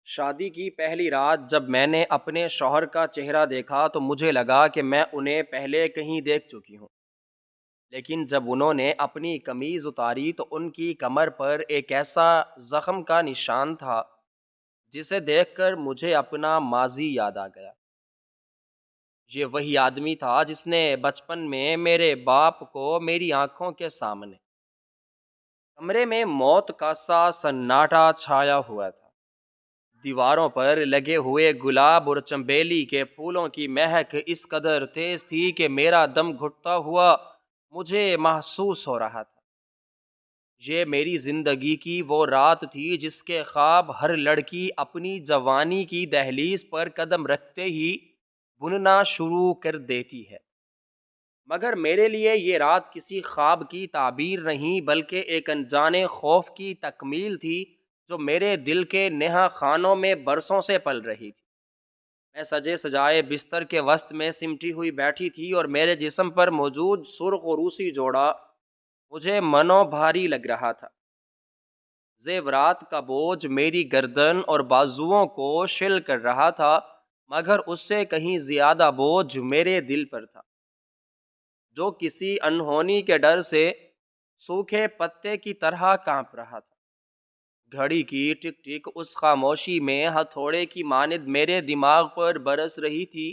شادی کی پہلی رات جب میں نے اپنے شوہر کا چہرہ دیکھا تو مجھے لگا کہ میں انہیں پہلے کہیں دیکھ چکی ہوں، لیکن جب انہوں نے اپنی قمیض اتاری تو ان کی کمر پر ایک ایسا زخم کا نشان تھا جسے دیکھ کر مجھے اپنا ماضی یاد آ گیا۔ یہ وہی آدمی تھا جس نے بچپن میں میرے باپ کو میری آنکھوں کے سامنے کمرے میں موت کا سا سناٹا چھایا ہوا تھا۔ دیواروں پر لگے ہوئے گلاب اور چنبیلی کے پھولوں کی مہک اس قدر تیز تھی کہ میرا دم گھٹتا ہوا مجھے محسوس ہو رہا تھا۔ یہ میری زندگی کی وہ رات تھی جس کے خواب ہر لڑکی اپنی جوانی کی دہلیز پر قدم رکھتے ہی بننا شروع کر دیتی ہے، مگر میرے لیے یہ رات کسی خواب کی تعبیر نہیں بلکہ ایک انجانے خوف کی تکمیل تھی جو میرے دل کے نہا خانوں میں برسوں سے پل رہی تھی۔ میں سجے سجائے بستر کے وسط میں سمٹی ہوئی بیٹھی تھی اور میرے جسم پر موجود سرخ و روسی جوڑا مجھے منو بھاری لگ رہا تھا۔ زیورات کا بوجھ میری گردن اور بازوؤں کو شل کر رہا تھا، مگر اس سے کہیں زیادہ بوجھ میرے دل پر تھا جو کسی انہونی کے ڈر سے سوکھے پتے کی طرح کانپ رہا تھا۔ گھڑی کی ٹک ٹک اس خاموشی میں ہتھوڑے کی مانند میرے دماغ پر برس رہی تھی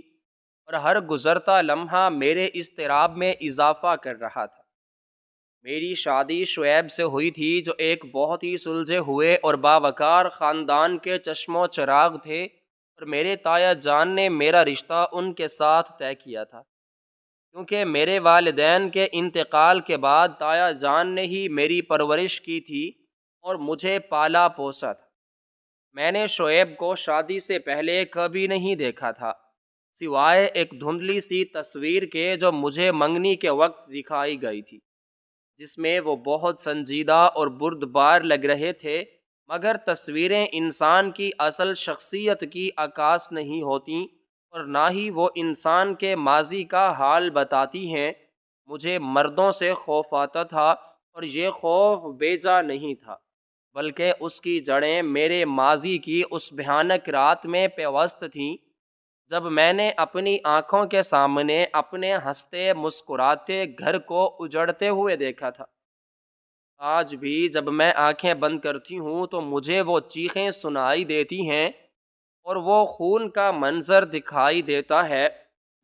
اور ہر گزرتا لمحہ میرے اضطراب میں اضافہ کر رہا تھا۔ میری شادی شعیب سے ہوئی تھی جو ایک بہت ہی سلجھے ہوئے اور باوقار خاندان کے چشم و چراغ تھے، اور میرے تایا جان نے میرا رشتہ ان کے ساتھ طے کیا تھا، کیونکہ میرے والدین کے انتقال کے بعد تایا جان نے ہی میری پرورش کی تھی اور مجھے پالا پوسا تھا۔ میں نے شعیب کو شادی سے پہلے کبھی نہیں دیکھا تھا، سوائے ایک دھندلی سی تصویر کے جو مجھے منگنی کے وقت دکھائی گئی تھی، جس میں وہ بہت سنجیدہ اور بردبار لگ رہے تھے، مگر تصویریں انسان کی اصل شخصیت کی عکاس نہیں ہوتیں اور نہ ہی وہ انسان کے ماضی کا حال بتاتی ہیں۔ مجھے مردوں سے خوف آتا تھا، اور یہ خوف بیجا نہیں تھا بلکہ اس کی جڑیں میرے ماضی کی اس بھیانک رات میں پیوست تھیں جب میں نے اپنی آنکھوں کے سامنے اپنے ہنستے مسکراتے گھر کو اجڑتے ہوئے دیکھا تھا۔ آج بھی جب میں آنکھیں بند کرتی ہوں تو مجھے وہ چیخیں سنائی دیتی ہیں اور وہ خون کا منظر دکھائی دیتا ہے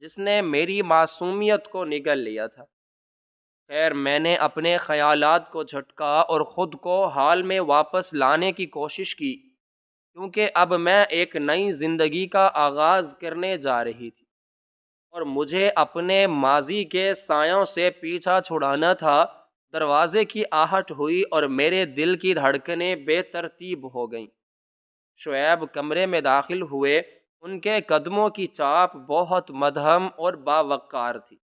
جس نے میری معصومیت کو نگل لیا تھا۔ خیر، میں نے اپنے خیالات کو جھٹکا اور خود کو حال میں واپس لانے کی کوشش کی، کیونکہ اب میں ایک نئی زندگی کا آغاز کرنے جا رہی تھی اور مجھے اپنے ماضی کے سایوں سے پیچھا چھڑانا تھا۔ دروازے کی آہٹ ہوئی اور میرے دل کی دھڑکنیں بے ترتیب ہو گئیں۔ شعیب کمرے میں داخل ہوئے، ان کے قدموں کی چاپ بہت مدھم اور باوقار تھی۔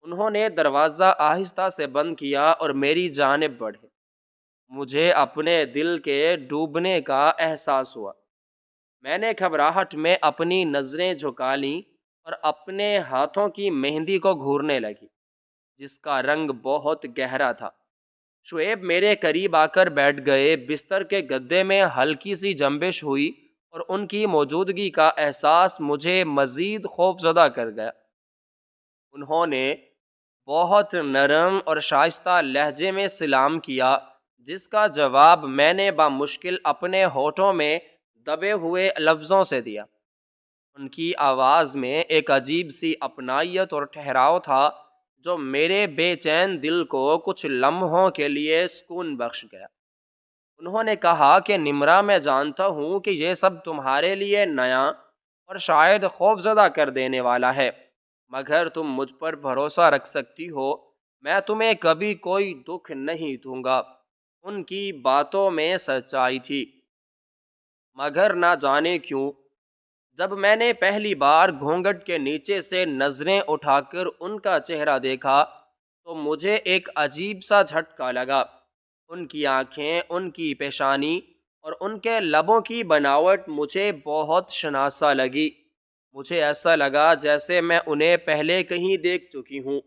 انہوں نے دروازہ آہستہ سے بند کیا اور میری جانب بڑھے۔ مجھے اپنے دل کے ڈوبنے کا احساس ہوا۔ میں نے گھبراہٹ میں اپنی نظریں جھکا لیں اور اپنے ہاتھوں کی مہندی کو گھورنے لگی جس کا رنگ بہت گہرا تھا۔ شعیب میرے قریب آ کر بیٹھ گئے۔ بستر کے گدے میں ہلکی سی جنبش ہوئی اور ان کی موجودگی کا احساس مجھے مزید خوفزدہ کر گیا۔ انہوں نے بہت نرم اور شائستہ لہجے میں سلام کیا، جس کا جواب میں نے بامشکل اپنے ہونٹوں میں دبے ہوئے لفظوں سے دیا۔ ان کی آواز میں ایک عجیب سی اپنائیت اور ٹھہراؤ تھا جو میرے بے چین دل کو کچھ لمحوں کے لیے سکون بخش گیا۔ انہوں نے کہا کہ نمرا، میں جانتا ہوں کہ یہ سب تمہارے لیے نیا اور شاید خوفزدہ کر دینے والا ہے، مگر تم مجھ پر بھروسہ رکھ سکتی ہو، میں تمہیں کبھی کوئی دکھ نہیں دوں گا۔ ان کی باتوں میں سچائی تھی، مگر نہ جانے کیوں جب میں نے پہلی بار گھونگھٹ کے نیچے سے نظریں اٹھا کر ان کا چہرہ دیکھا تو مجھے ایک عجیب سا جھٹکا لگا۔ ان کی آنکھیں، ان کی پیشانی اور ان کے لبوں کی بناوٹ مجھے بہت شناسا لگی۔ مجھے ایسا لگا جیسے میں انہیں پہلے کہیں دیکھ چکی ہوں۔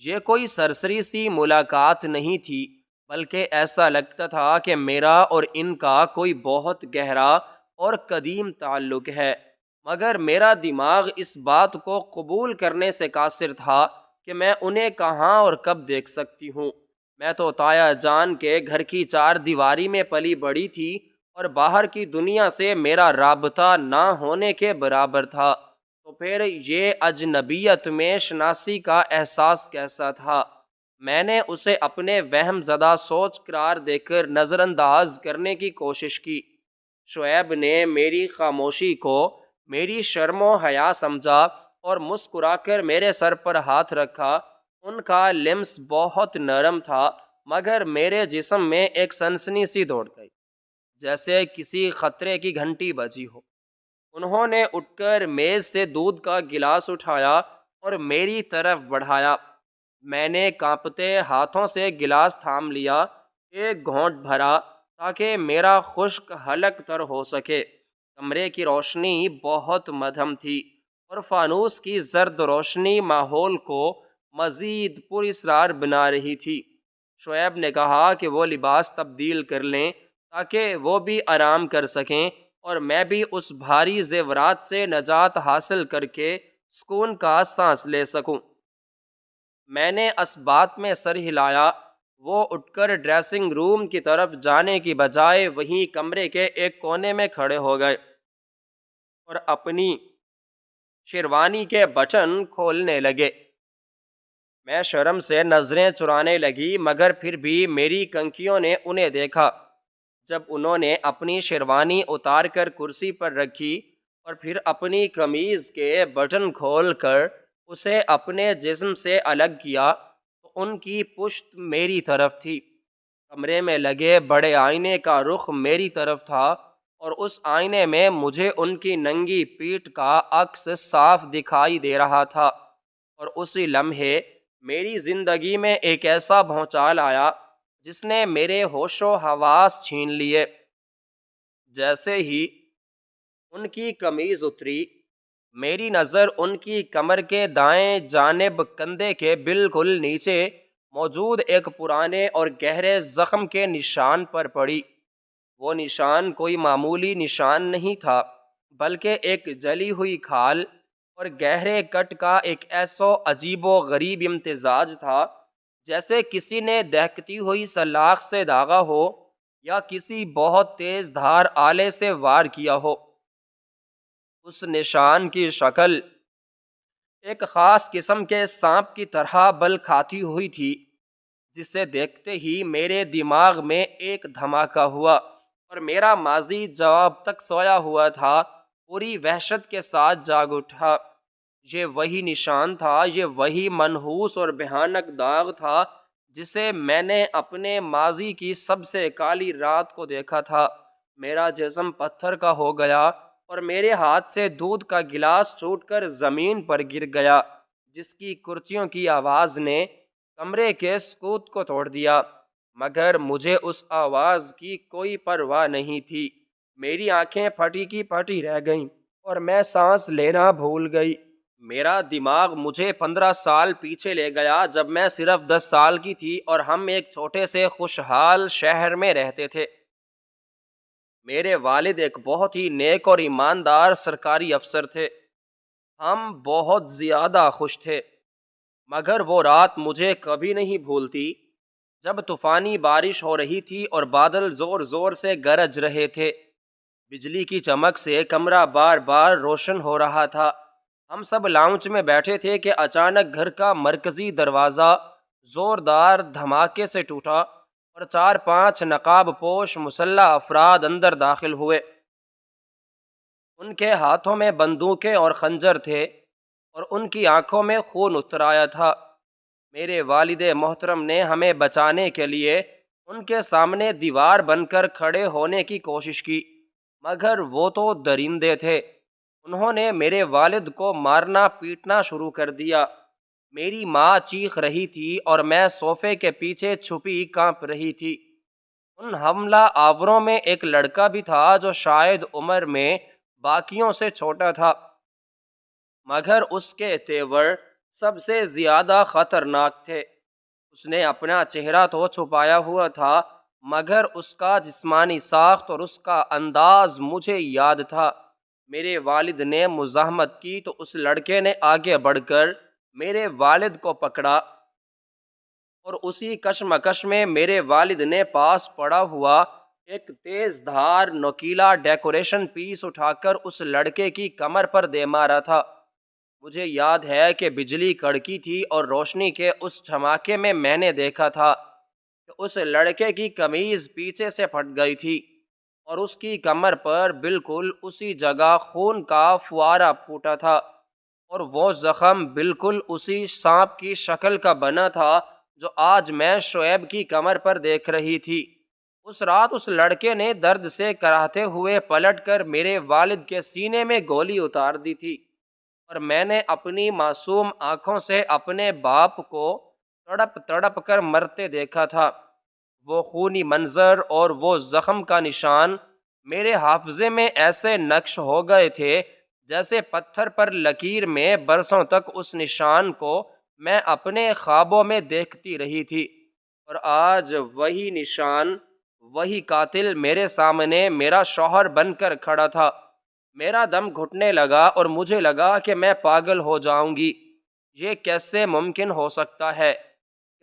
یہ کوئی سرسری سی ملاقات نہیں تھی، بلکہ ایسا لگتا تھا کہ میرا اور ان کا کوئی بہت گہرا اور قدیم تعلق ہے، مگر میرا دماغ اس بات کو قبول کرنے سے قاصر تھا کہ میں انہیں کہاں اور کب دیکھ سکتی ہوں۔ میں تو تایا جان کے گھر کی چار دیواری میں پلی بڑی تھی اور باہر کی دنیا سے میرا رابطہ نہ ہونے کے برابر تھا، تو پھر یہ اجنبیت میں شناسی کا احساس کیسا تھا؟ میں نے اسے اپنے وہم زدہ سوچ قرار دے کر نظر انداز کرنے کی کوشش کی۔ شعیب نے میری خاموشی کو میری شرم و حیا سمجھا اور مسکرا کر میرے سر پر ہاتھ رکھا۔ ان کا لمس بہت نرم تھا، مگر میرے جسم میں ایک سنسنی سی دوڑ گئی، جیسے کسی خطرے کی گھنٹی بجی ہو۔ انہوں نے اٹھ کر میز سے دودھ کا گلاس اٹھایا اور میری طرف بڑھایا۔ میں نے کانپتے ہاتھوں سے گلاس تھام لیا، ایک گھونٹ بھرا تاکہ میرا خشک حلق تر ہو سکے۔ کمرے کی روشنی بہت مدھم تھی اور فانوس کی زرد روشنی ماحول کو مزید پر اسرار بنا رہی تھی۔ شعیب نے کہا کہ وہ لباس تبدیل کر لیں تاکہ وہ بھی آرام کر سکیں اور میں بھی اس بھاری زیورات سے نجات حاصل کر کے سکون کا سانس لے سکوں۔ میں نے اس بات میں سر ہلایا۔ وہ اٹھ کر ڈریسنگ روم کی طرف جانے کی بجائے وہیں کمرے کے ایک کونے میں کھڑے ہو گئے اور اپنی شیروانی کے بٹن کھولنے لگے۔ میں شرم سے نظریں چرانے لگی، مگر پھر بھی میری کنکیوں نے انہیں دیکھا۔ جب انہوں نے اپنی شیروانی اتار کر کرسی پر رکھی اور پھر اپنی قمیض کے بٹن کھول کر اسے اپنے جسم سے الگ کیا تو ان کی پشت میری طرف تھی۔ کمرے میں لگے بڑے آئینے کا رخ میری طرف تھا اور اس آئینے میں مجھے ان کی ننگی پیٹھ کا عکس صاف دکھائی دے رہا تھا، اور اسی لمحے میری زندگی میں ایک ایسا بھونچال آیا جس نے میرے ہوش و حواس چھین لیے۔ جیسے ہی ان کی قمیض اتری، میری نظر ان کی کمر کے دائیں جانب کندھے کے بالکل نیچے موجود ایک پرانے اور گہرے زخم کے نشان پر پڑی۔ وہ نشان کوئی معمولی نشان نہیں تھا، بلکہ ایک جلی ہوئی کھال اور گہرے کٹ کا ایک ایسا عجیب و غریب امتزاج تھا، جیسے کسی نے دہکتی ہوئی سلاخ سے داغا ہو یا کسی بہت تیز دھار آلے سے وار کیا ہو۔ اس نشان کی شکل ایک خاص قسم کے سانپ کی طرح بل کھاتی ہوئی تھی، جسے دیکھتے ہی میرے دماغ میں ایک دھماکہ ہوا اور میرا ماضی جو اب تک سویا ہوا تھا پوری وحشت کے ساتھ جاگ اٹھا۔ یہ وہی نشان تھا، یہ وہی منحوس اور بھیانک داغ تھا جسے میں نے اپنے ماضی کی سب سے کالی رات کو دیکھا تھا۔ میرا جسم پتھر کا ہو گیا اور میرے ہاتھ سے دودھ کا گلاس ٹوٹ کر زمین پر گر گیا، جس کی کرچیوں کی آواز نے کمرے کے سکوت کو توڑ دیا۔ مگر مجھے اس آواز کی کوئی پرواہ نہیں تھی۔ میری آنکھیں پھٹی کی پھٹی رہ گئیں اور میں سانس لینا بھول گئی۔ میرا دماغ مجھے 15 سال پیچھے لے گیا، جب میں صرف 10 سال کی تھی اور ہم ایک چھوٹے سے خوشحال شہر میں رہتے تھے۔ میرے والد ایک بہت ہی نیک اور ایماندار سرکاری افسر تھے۔ ہم بہت زیادہ خوش تھے، مگر وہ رات مجھے کبھی نہیں بھولتی جب طوفانی بارش ہو رہی تھی اور بادل زور زور سے گرج رہے تھے۔ بجلی کی چمک سے کمرہ بار بار روشن ہو رہا تھا۔ ہم سب لاؤنج میں بیٹھے تھے کہ اچانک گھر کا مرکزی دروازہ زوردار دھماکے سے ٹوٹا اور 4-5 نقاب پوش مسلح افراد اندر داخل ہوئے۔ ان کے ہاتھوں میں بندوقیں اور خنجر تھے اور ان کی آنکھوں میں خون اتر آیا تھا۔ میرے والد محترم نے ہمیں بچانے کے لیے ان کے سامنے دیوار بن کر کھڑے ہونے کی کوشش کی، مگر وہ تو درندے تھے۔ انہوں نے میرے والد کو مارنا پیٹنا شروع کر دیا۔ میری ماں چیخ رہی تھی اور میں صوفے کے پیچھے چھپی کانپ رہی تھی۔ ان حملہ آوروں میں ایک لڑکا بھی تھا جو شاید عمر میں باقیوں سے چھوٹا تھا، مگر اس کے تیور سب سے زیادہ خطرناک تھے۔ اس نے اپنا چہرہ تو چھپایا ہوا تھا، مگر اس کا جسمانی ساخت اور اس کا انداز مجھے یاد تھا۔ میرے والد نے مزاحمت کی تو اس لڑکے نے آگے بڑھ کر میرے والد کو پکڑا اور اسی کشمکش میں میرے والد نے پاس پڑا ہوا ایک تیز دھار نوکیلا ڈیکوریشن پیس اٹھا کر اس لڑکے کی کمر پر دے مارا تھا۔ مجھے یاد ہے کہ بجلی کڑکی تھی اور روشنی کے اس جھماکے میں نے دیکھا تھا کہ اس لڑکے کی قمیض پیچھے سے پھٹ گئی تھی اور اس کی کمر پر بالکل اسی جگہ خون کا فوارہ پھوٹا تھا، اور وہ زخم بالکل اسی سانپ کی شکل کا بنا تھا جو آج میں شعیب کی کمر پر دیکھ رہی تھی۔ اس رات اس لڑکے نے درد سے کراہتے ہوئے پلٹ کر میرے والد کے سینے میں گولی اتار دی تھی، اور میں نے اپنی معصوم آنکھوں سے اپنے باپ کو تڑپ تڑپ کر مرتے دیکھا تھا۔ وہ خونی منظر اور وہ زخم کا نشان میرے حافظے میں ایسے نقش ہو گئے تھے جیسے پتھر پر لکیر میں برسوں تک اس نشان کو میں اپنے خوابوں میں دیکھتی رہی تھی، اور آج وہی نشان، وہی قاتل میرے سامنے میرا شوہر بن کر کھڑا تھا۔ میرا دم گھٹنے لگا اور مجھے لگا کہ میں پاگل ہو جاؤں گی۔ یہ کیسے ممکن ہو سکتا ہے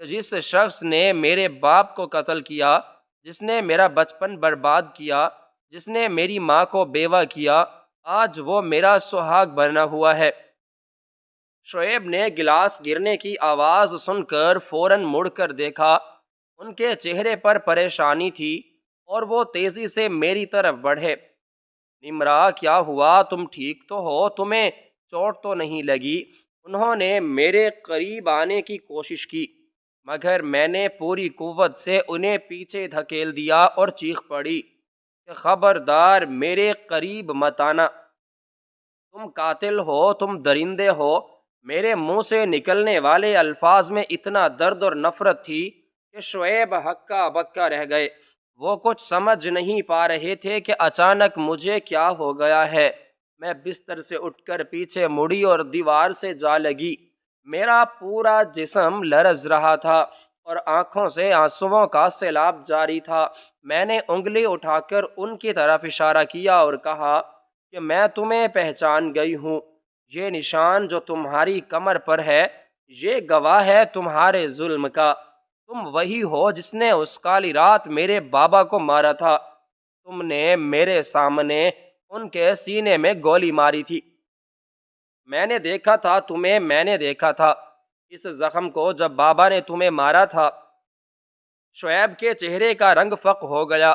کہ جس شخص نے میرے باپ کو قتل کیا، جس نے میرا بچپن برباد کیا، جس نے میری ماں کو بیوہ کیا، آج وہ میرا سہاگ بنا ہوا ہے۔ شعیب نے گلاس گرنے کی آواز سن کر فوراً مڑ کر دیکھا۔ ان کے چہرے پر پریشانی تھی اور وہ تیزی سے میری طرف بڑھے۔ نمرا، کیا ہوا؟ تم ٹھیک تو ہو؟ تمہیں چوٹ تو نہیں لگی؟ انہوں نے میرے قریب آنے کی کوشش کی، مگر میں نے پوری قوت سے انہیں پیچھے دھکیل دیا اور چیخ پڑی کہ خبردار، میرے قریب مت آنا، تم قاتل ہو، تم درندے ہو۔ میرے منہ سے نکلنے والے الفاظ میں اتنا درد اور نفرت تھی کہ شعیب ہکا بکا رہ گئے۔ وہ کچھ سمجھ نہیں پا رہے تھے کہ اچانک مجھے کیا ہو گیا ہے۔ میں بستر سے اٹھ کر پیچھے مڑی اور دیوار سے جا لگی۔ میرا پورا جسم لرز رہا تھا اور آنکھوں سے آنسوؤں کا سیلاب جاری تھا۔ میں نے انگلی اٹھا کر ان کی طرف اشارہ کیا اور کہا کہ میں تمہیں پہچان گئی ہوں۔ یہ نشان جو تمہاری کمر پر ہے، یہ گواہ ہے تمہارے ظلم کا۔ تم وہی ہو جس نے اس کالی رات میرے بابا کو مارا تھا۔ تم نے میرے سامنے ان کے سینے میں گولی ماری تھی۔ میں نے دیکھا تھا تمہیں، میں نے دیکھا تھا اس زخم کو جب بابا نے تمہیں مارا تھا۔ شعیب کے چہرے کا رنگ فق ہو گیا۔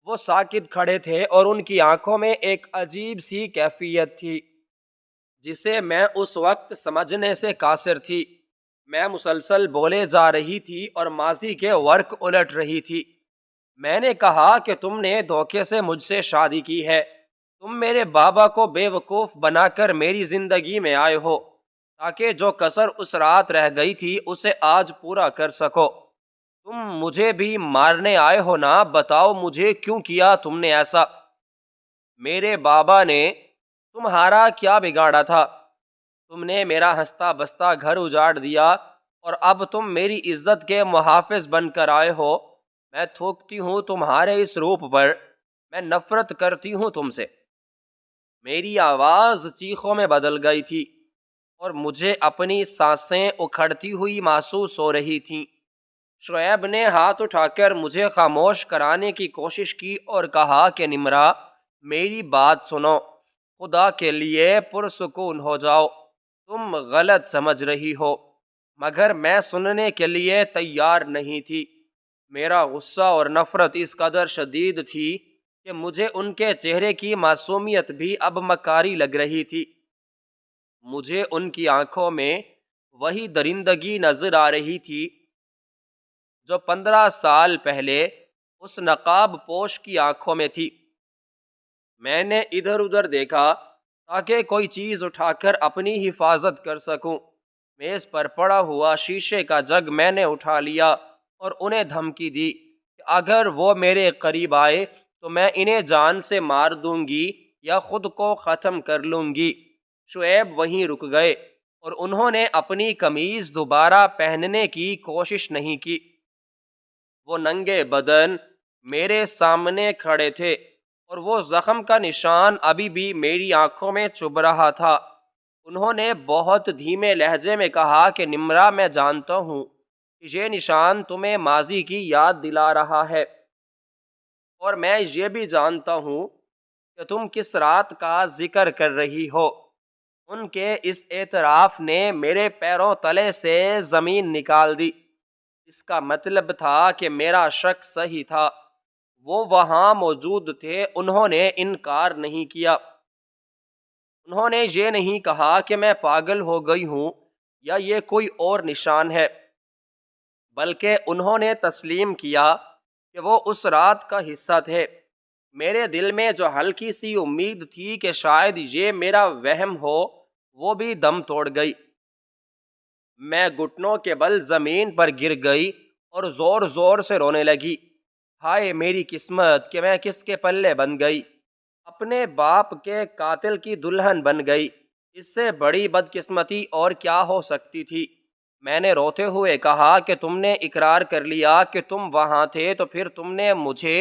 وہ ساکت کھڑے تھے اور ان کی آنکھوں میں ایک عجیب سی کیفیت تھی جسے میں اس وقت سمجھنے سے قاصر تھی۔ میں مسلسل بولے جا رہی تھی اور ماضی کے ورق الٹ رہی تھی۔ میں نے کہا کہ تم نے دھوکے سے مجھ سے شادی کی ہے۔ تم میرے بابا کو بے وقوف بنا کر میری زندگی میں آئے ہو تاکہ جو کسر اس رات رہ گئی تھی اسے آج پورا کر سکو۔ تم مجھے بھی مارنے آئے ہو نا؟ بتاؤ مجھے کیوں کیا تم نے ایسا؟ میرے بابا نے تمہارا کیا بگاڑا تھا؟ تم نے میرا ہنستا بستا گھر اجاڑ دیا اور اب تم میری عزت کے محافظ بن کر آئے ہو۔ میں تھوکتی ہوں تمہارے اس روپ پر، میں نفرت کرتی ہوں تم سے۔ میری آواز چیخوں میں بدل گئی تھی اور مجھے اپنی سانسیں اکھڑتی ہوئی محسوس ہو رہی تھیں۔ شعیب نے ہاتھ اٹھا کر مجھے خاموش کرانے کی کوشش کی اور کہا کہ نمرا، میری بات سنو، خدا کے لیے پرسکون ہو جاؤ، تم غلط سمجھ رہی ہو۔ مگر میں سننے کے لیے تیار نہیں تھی۔ میرا غصہ اور نفرت اس قدر شدید تھی کہ مجھے ان کے چہرے کی معصومیت بھی اب مکاری لگ رہی تھی۔ مجھے ان کی آنکھوں میں وہی درندگی نظر آ رہی تھی جو 15 سال پہلے اس نقاب پوش کی آنکھوں میں تھی۔ میں نے ادھر ادھر دیکھا تاکہ کوئی چیز اٹھا کر اپنی حفاظت کر سکوں۔ میز پر پڑا ہوا شیشے کا جگ میں نے اٹھا لیا اور انہیں دھمکی دی کہ اگر وہ میرے قریب آئے تو میں انہیں جان سے مار دوں گی یا خود کو ختم کر لوں گی۔ شعیب وہیں رک گئے اور انہوں نے اپنی قمیض دوبارہ پہننے کی کوشش نہیں کی۔ وہ ننگے بدن میرے سامنے کھڑے تھے اور وہ زخم کا نشان ابھی بھی میری آنکھوں میں چبھ رہا تھا۔ انہوں نے بہت دھیمے لہجے میں کہا کہ نمرا، میں جانتا ہوں کہ یہ نشان تمہیں ماضی کی یاد دلا رہا ہے، اور میں یہ بھی جانتا ہوں کہ تم کس رات کا ذکر کر رہی ہو۔ ان کے اس اعتراف نے میرے پیروں تلے سے زمین نکال دی۔ اس کا مطلب تھا کہ میرا شک صحیح تھا، وہ وہاں موجود تھے، انہوں نے انکار نہیں کیا۔ انہوں نے یہ نہیں کہا کہ میں پاگل ہو گئی ہوں یا یہ کوئی اور نشان ہے، بلکہ انہوں نے تسلیم کیا کہ وہ اس رات کا حصہ تھے۔ میرے دل میں جو ہلکی سی امید تھی کہ شاید یہ میرا وہم ہو، وہ بھی دم توڑ گئی۔ میں گھٹنوں کے بل زمین پر گر گئی اور زور زور سے رونے لگی۔ ہائے میری قسمت کہ میں کس کے پلے بن گئی، اپنے باپ کے قاتل کی دلہن بن گئی۔ اس سے بڑی بدقسمتی اور کیا ہو سکتی تھی؟ میں نے روتے ہوئے کہا کہ تم نے اقرار کر لیا کہ تم وہاں تھے، تو پھر تم نے مجھے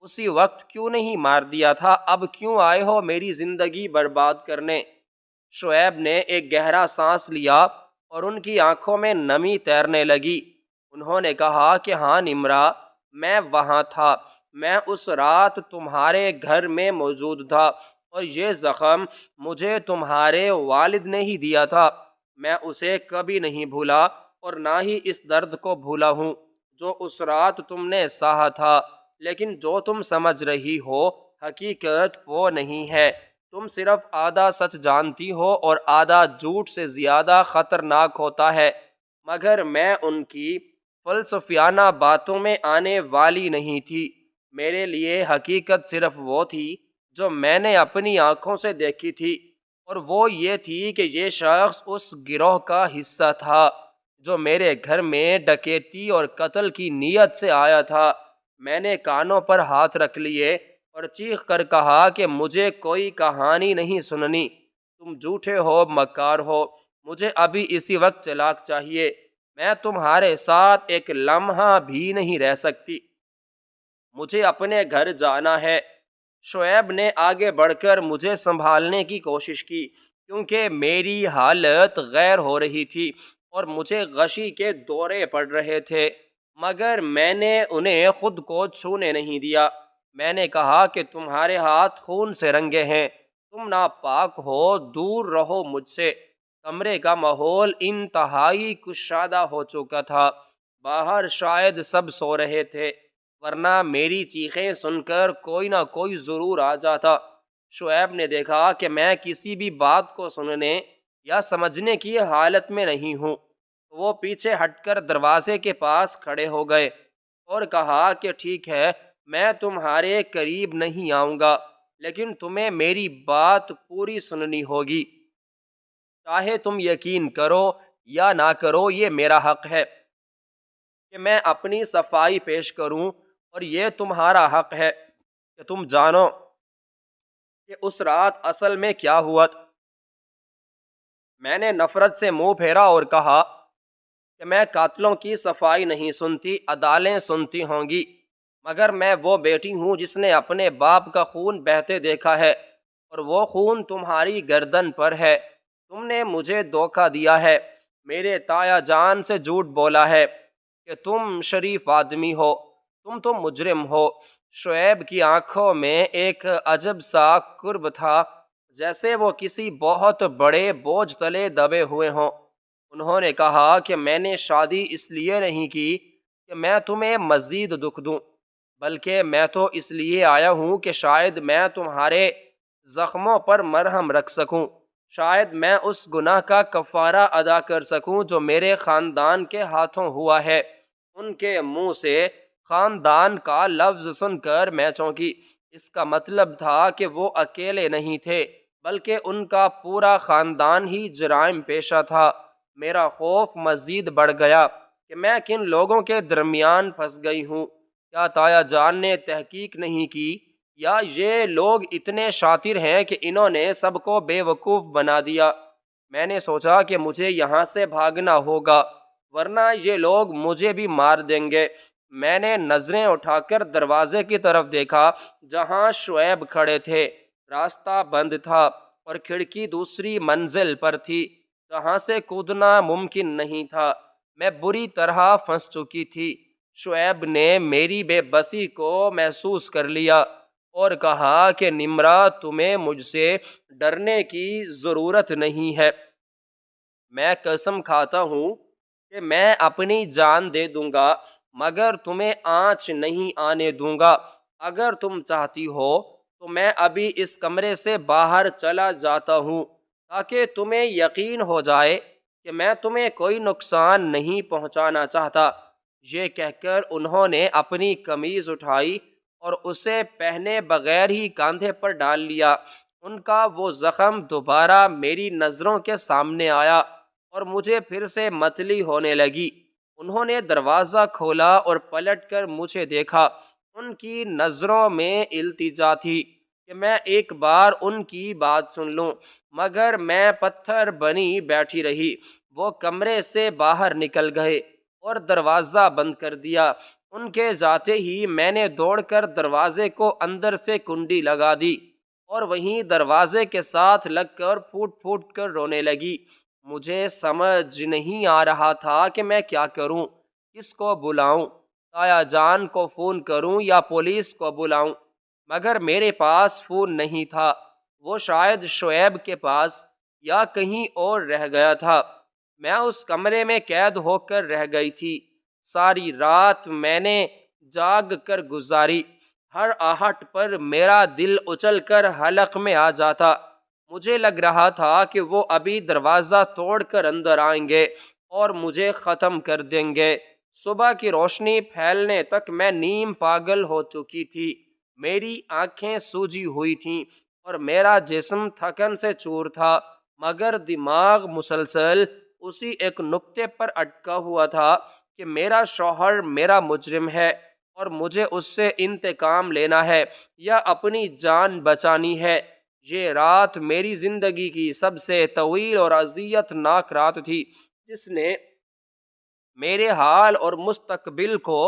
اسی وقت کیوں نہیں مار دیا تھا؟ اب کیوں آئے ہو میری زندگی برباد کرنے؟ شعیب نے ایک گہرا سانس لیا اور ان کی آنکھوں میں نمی تیرنے لگی۔ انہوں نے کہا کہ ہاں نمرا، میں وہاں تھا، میں اس رات تمہارے گھر میں موجود تھا، اور یہ زخم مجھے تمہارے والد نے ہی دیا تھا۔ میں اسے کبھی نہیں بھولا اور نہ ہی اس درد کو بھولا ہوں جو اس رات تم نے سہا تھا، لیکن جو تم سمجھ رہی ہو حقیقت وہ نہیں ہے۔ تم صرف آدھا سچ جانتی ہو، اور آدھا جھوٹ سے زیادہ خطرناک ہوتا ہے۔ مگر میں ان کی فلسفیانہ باتوں میں آنے والی نہیں تھی۔ میرے لیے حقیقت صرف وہ تھی جو میں نے اپنی آنکھوں سے دیکھی تھی، اور وہ یہ تھی کہ یہ شخص اس گروہ کا حصہ تھا جو میرے گھر میں ڈکیتی اور قتل کی نیت سے آیا تھا۔ میں نے کانوں پر ہاتھ رکھ لیے اور چیخ کر کہا کہ مجھے کوئی کہانی نہیں سننی، تم جھوٹے ہو، مکار ہو، مجھے ابھی اسی وقت طلاق چاہیے، میں تمہارے ساتھ ایک لمحہ بھی نہیں رہ سکتی، مجھے اپنے گھر جانا ہے۔ شعیب نے آگے بڑھ کر مجھے سنبھالنے کی کوشش کی، کیونکہ میری حالت غیر ہو رہی تھی اور مجھے غشی کے دورے پڑ رہے تھے، مگر میں نے انہیں خود کو چھونے نہیں دیا۔ میں نے کہا کہ تمہارے ہاتھ خون سے رنگے ہیں، تم ناپاک ہو، دور رہو مجھ سے۔ کمرے کا ماحول انتہائی کشادہ ہو چکا تھا، باہر شاید سب سو رہے تھے، ورنہ میری چیخیں سن کر کوئی نہ کوئی ضرور آ جاتا۔ شعیب نے دیکھا کہ میں کسی بھی بات کو سننے یا سمجھنے کی حالت میں نہیں ہوں، وہ پیچھے ہٹ کر دروازے کے پاس کھڑے ہو گئے اور کہا کہ ٹھیک ہے، میں تمہارے قریب نہیں آؤں گا، لیکن تمہیں میری بات پوری سننی ہوگی، چاہے تم یقین کرو یا نہ کرو، یہ میرا حق ہے کہ میں اپنی صفائی پیش کروں، اور یہ تمہارا حق ہے کہ تم جانو کہ اس رات اصل میں کیا ہوا۔ میں نے نفرت سے منہ پھیرا اور کہا کہ میں قاتلوں کی صفائی نہیں سنتی، عدالیں سنتی ہوں گی، مگر میں وہ بیٹی ہوں جس نے اپنے باپ کا خون بہتے دیکھا ہے، اور وہ خون تمہاری گردن پر ہے۔ تم نے مجھے دھوکہ دیا ہے، میرے تایا جان سے جھوٹ بولا ہے کہ تم شریف آدمی ہو، تم تو مجرم ہو۔ شعیب کی آنکھوں میں ایک عجب سا قرب تھا، جیسے وہ کسی بہت بڑے بوجھ تلے دبے ہوئے ہوں۔ انہوں نے کہا کہ میں نے شادی اس لیے نہیں کی کہ میں تمہیں مزید دکھ دوں، بلکہ میں تو اس لیے آیا ہوں کہ شاید میں تمہارے زخموں پر مرہم رکھ سکوں، شاید میں اس گناہ کا کفارہ ادا کر سکوں جو میرے خاندان کے ہاتھوں ہوا ہے۔ ان کے منہ سے خاندان کا لفظ سن کر میں چونکی۔ اس کا مطلب تھا کہ وہ اکیلے نہیں تھے، بلکہ ان کا پورا خاندان ہی جرائم پیشہ تھا۔ میرا خوف مزید بڑھ گیا کہ میں کن لوگوں کے درمیان پھنس گئی ہوں۔ کیا تایا جان نے تحقیق نہیں کی، یا یہ لوگ اتنے شاطر ہیں کہ انہوں نے سب کو بے وقوف بنا دیا؟ میں نے سوچا کہ مجھے یہاں سے بھاگنا ہوگا، ورنہ یہ لوگ مجھے بھی مار دیں گے۔ میں نے نظریں اٹھا کر دروازے کی طرف دیکھا جہاں شعیب کھڑے تھے۔ راستہ بند تھا اور کھڑکی دوسری منزل پر تھی جہاں سے کودنا ممکن نہیں تھا۔ میں بری طرح پھنس چکی تھی۔ شعیب نے میری بے بسی کو محسوس کر لیا اور کہا کہ نمرا، تمہیں مجھ سے ڈرنے کی ضرورت نہیں ہے۔ میں قسم کھاتا ہوں کہ میں اپنی جان دے دوں گا مگر تمہیں آنچ نہیں آنے دوں گا۔ اگر تم چاہتی ہو تو میں ابھی اس کمرے سے باہر چلا جاتا ہوں تاکہ تمہیں یقین ہو جائے کہ میں تمہیں کوئی نقصان نہیں پہنچانا چاہتا۔ یہ کہہ کر انہوں نے اپنی قمیض اٹھائی اور اسے پہنے بغیر ہی کاندھے پر ڈال لیا۔ ان کا وہ زخم دوبارہ میری نظروں کے سامنے آیا اور مجھے پھر سے متلی ہونے لگی۔ انہوں نے دروازہ کھولا اور پلٹ کر مجھے دیکھا۔ ان کی نظروں میں التجا تھی کہ میں ایک بار ان کی بات سن لوں، مگر میں پتھر بنی بیٹھی رہی۔ وہ کمرے سے باہر نکل گئے اور دروازہ بند کر دیا۔ ان کے جاتے ہی میں نے دوڑ کر دروازے کو اندر سے کنڈی لگا دی اور وہیں دروازے کے ساتھ لگ کر پھوٹ پھوٹ کر رونے لگی۔ مجھے سمجھ نہیں آ رہا تھا کہ میں کیا کروں، کس کو بلاؤں، تایا جان کو فون کروں یا پولیس کو بلاؤں، مگر میرے پاس فون نہیں تھا۔ وہ شاید شعیب کے پاس یا کہیں اور رہ گیا تھا۔ میں اس کمرے میں قید ہو کر رہ گئی تھی۔ ساری رات میں نے جاگ کر گزاری۔ ہر آہٹ پر میرا دل اچل کر حلق میں آ جاتا۔ مجھے لگ رہا تھا کہ وہ ابھی دروازہ توڑ کر اندر آئیں گے اور مجھے ختم کر دیں گے۔ صبح کی روشنی پھیلنے تک میں نیم پاگل ہو چکی تھی۔ میری آنکھیں سوجی ہوئی تھیں اور میرا جسم تھکن سے چور تھا، مگر دماغ مسلسل اسی ایک نقطے پر اٹکا ہوا تھا کہ میرا شوہر میرا مجرم ہے اور مجھے اس سے انتقام لینا ہے یا اپنی جان بچانی ہے۔ یہ رات میری زندگی کی سب سے طویل اور اذیت ناک رات تھی، جس نے میرے حال اور مستقبل کو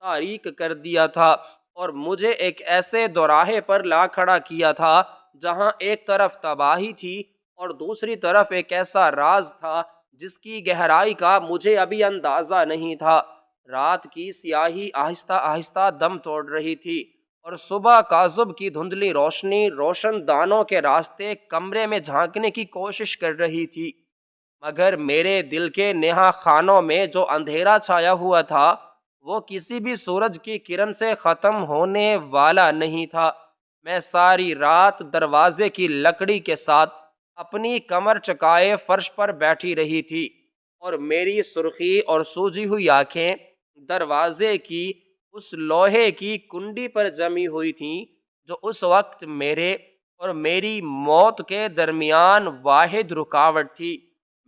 تاریک کر دیا تھا اور مجھے ایک ایسے دوراہے پر لا کھڑا کیا تھا جہاں ایک طرف تباہی تھی اور دوسری طرف ایک ایسا راز تھا جس کی گہرائی کا مجھے ابھی اندازہ نہیں تھا۔ رات کی سیاہی آہستہ آہستہ دم توڑ رہی تھی اور صبح کاذب کی دھندلی روشنی روشن دانوں کے راستے کمرے میں جھانکنے کی کوشش کر رہی تھی، مگر میرے دل کے نہا خانوں میں جو اندھیرا چھایا ہوا تھا وہ کسی بھی سورج کی کرن سے ختم ہونے والا نہیں تھا۔ میں ساری رات دروازے کی لکڑی کے ساتھ اپنی کمر چکائے فرش پر بیٹھی رہی تھی اور میری سرخی اور سوجی ہوئی آنکھیں دروازے کی اس لوہے کی کنڈی پر جمی ہوئی تھیں جو اس وقت میرے اور میری موت کے درمیان واحد رکاوٹ تھی۔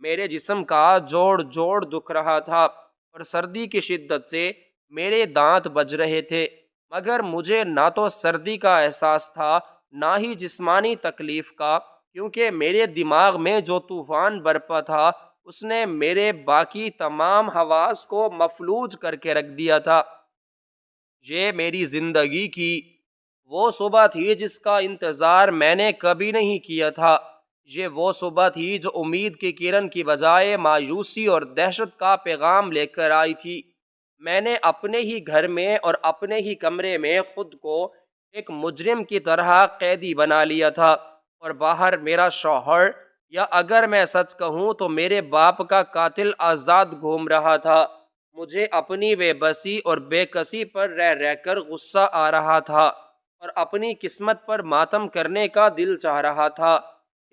میرے جسم کا جوڑ جوڑ دکھ رہا تھا اور سردی کی شدت سے میرے دانت بج رہے تھے، مگر مجھے نہ تو سردی کا احساس تھا نہ ہی جسمانی تکلیف کا، کیونکہ میرے دماغ میں جو طوفان برپا تھا اس نے میرے باقی تمام حواس کو مفلوج کر کے رکھ دیا تھا۔ یہ میری زندگی کی وہ صبح تھی جس کا انتظار میں نے کبھی نہیں کیا تھا۔ یہ وہ صبح تھی جو امید کی کرن کی بجائے مایوسی اور دہشت کا پیغام لے کر آئی تھی۔ میں نے اپنے ہی گھر میں اور اپنے ہی کمرے میں خود کو ایک مجرم کی طرح قیدی بنا لیا تھا اور باہر میرا شوہر، یا اگر میں سچ کہوں تو میرے باپ کا قاتل آزاد گھوم رہا تھا۔ مجھے اپنی بے بسی اور بے کسی پر رہ رہ کر غصہ آ رہا تھا اور اپنی قسمت پر ماتم کرنے کا دل چاہ رہا تھا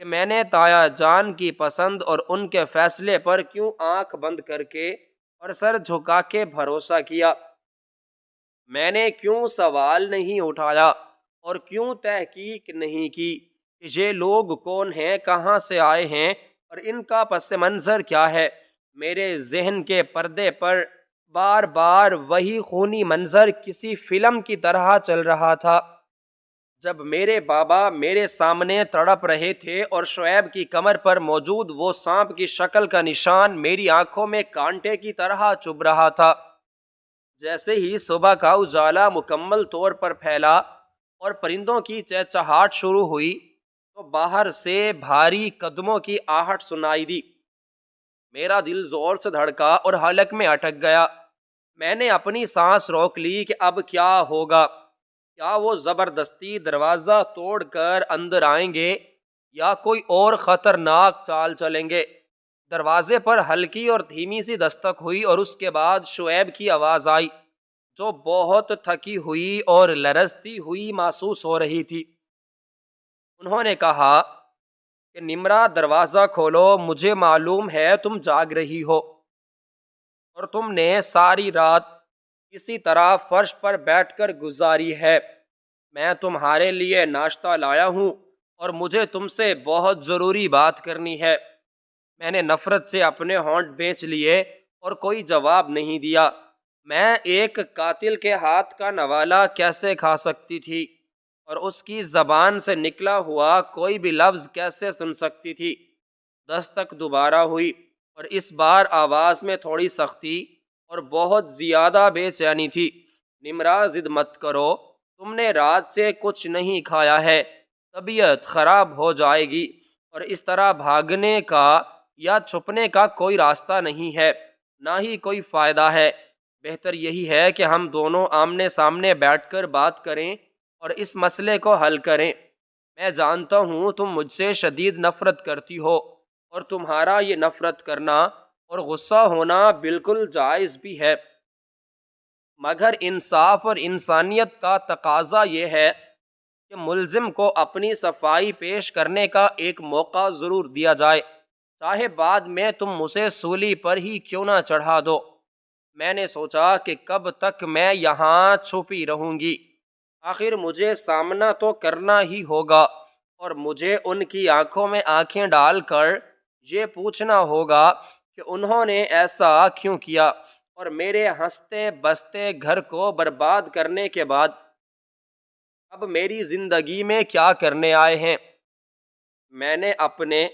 کہ میں نے تایا جان کی پسند اور ان کے فیصلے پر کیوں آنکھ بند کر کے اور سر جھکا کے بھروسہ کیا۔ میں نے کیوں سوال نہیں اٹھایا اور کیوں تحقیق نہیں کی کہ یہ لوگ کون ہیں، کہاں سے آئے ہیں اور ان کا پس منظر کیا ہے۔ میرے ذہن کے پردے پر بار بار وہی خونی منظر کسی فلم کی طرح چل رہا تھا، جب میرے بابا میرے سامنے تڑپ رہے تھے اور شعیب کی کمر پر موجود وہ سانپ کی شکل کا نشان میری آنکھوں میں کانٹے کی طرح چبھ رہا تھا، جیسے ہی صبح کا اجالا مکمل طور پر پھیلا اور پرندوں کی چہچہاہٹ شروع ہوئی تو باہر سے بھاری قدموں کی آہٹ سنائی دی۔ میرا دل زور سے دھڑکا اور حلق میں اٹک گیا۔ میں نے اپنی سانس روک لی کہ اب کیا ہوگا؟ کیا وہ زبردستی دروازہ توڑ کر اندر آئیں گے یا کوئی اور خطرناک چال چلیں گے؟ دروازے پر ہلکی اور دھیمی سی دستک ہوئی اور اس کے بعد شعیب کی آواز آئی، جو بہت تھکی ہوئی اور لرزتی ہوئی محسوس ہو رہی تھی۔ انہوں نے کہا کہ نمرا، دروازہ کھولو، مجھے معلوم ہے تم جاگ رہی ہو اور تم نے ساری رات اسی طرح فرش پر بیٹھ کر گزاری ہے۔ میں تمہارے لیے ناشتہ لایا ہوں اور مجھے تم سے بہت ضروری بات کرنی ہے۔ میں نے نفرت سے اپنے ہونٹ بیچ لیے اور کوئی جواب نہیں دیا۔ میں ایک قاتل کے ہاتھ کا نوالا کیسے کھا سکتی تھی اور اس کی زبان سے نکلا ہوا کوئی بھی لفظ کیسے سن سکتی تھی؟ دستک دوبارہ ہوئی اور اس بار آواز میں تھوڑی سختی اور بہت زیادہ بے چینی تھی۔ نمرا، ضد مت کرو، تم نے رات سے کچھ نہیں کھایا ہے، طبیعت خراب ہو جائے گی اور اس طرح بھاگنے کا یا چھپنے کا کوئی راستہ نہیں ہے، نہ ہی کوئی فائدہ ہے۔ بہتر یہی ہے کہ ہم دونوں آمنے سامنے بیٹھ کر بات کریں اور اس مسئلے کو حل کریں۔ میں جانتا ہوں تم مجھ سے شدید نفرت کرتی ہو اور تمہارا یہ نفرت کرنا اور غصہ ہونا بالکل جائز بھی ہے، مگر انصاف اور انسانیت کا تقاضا یہ ہے کہ ملزم کو اپنی صفائی پیش کرنے کا ایک موقع ضرور دیا جائے، چاہے بعد میں تم مجھے سولی پر ہی کیوں نہ چڑھا دو۔ میں نے سوچا کہ کب تک میں یہاں چھپی رہوں گی؟ آخر مجھے سامنا تو کرنا ہی ہوگا اور مجھے ان کی آنکھوں میں آنکھیں ڈال کر یہ پوچھنا ہوگا کہ انہوں نے ایسا کیوں کیا اور میرے ہنستے بستے گھر کو برباد کرنے کے بعد اب میری زندگی میں کیا کرنے آئے ہیں۔ میں نے اپنے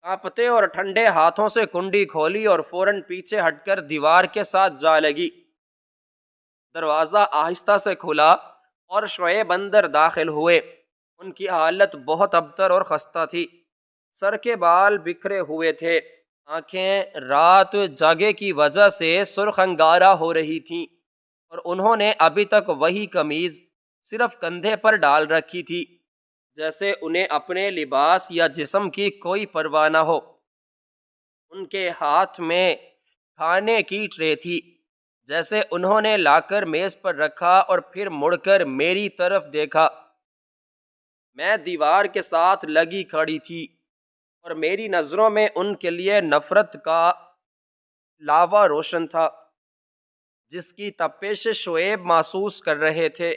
کانپتے اور ٹھنڈے ہاتھوں سے کنڈی کھولی اور فوراً پیچھے ہٹ کر دیوار کے ساتھ جا لگی۔ دروازہ آہستہ سے کھلا اور شعیب اندر داخل ہوئے۔ ان کی حالت بہت ابتر اور خستہ تھی۔ سر کے بال بکھرے ہوئے تھے، آنکھیں رات جاگے کی وجہ سے سرخ انگارہ ہو رہی تھیں اور انہوں نے ابھی تک وہی قمیض صرف کندھے پر ڈال رکھی تھی، جیسے انہیں اپنے لباس یا جسم کی کوئی پرواہ نہ ہو۔ ان کے ہاتھ میں کھانے کی ٹرے تھی، جیسے انہوں نے لا کر میز پر رکھا اور پھر مڑ کر میری طرف دیکھا۔ میں دیوار کے ساتھ لگی کھڑی تھی اور میری نظروں میں ان کے لیے نفرت کا لاوا روشن تھا، جس کی تپش شعیب محسوس کر رہے تھے۔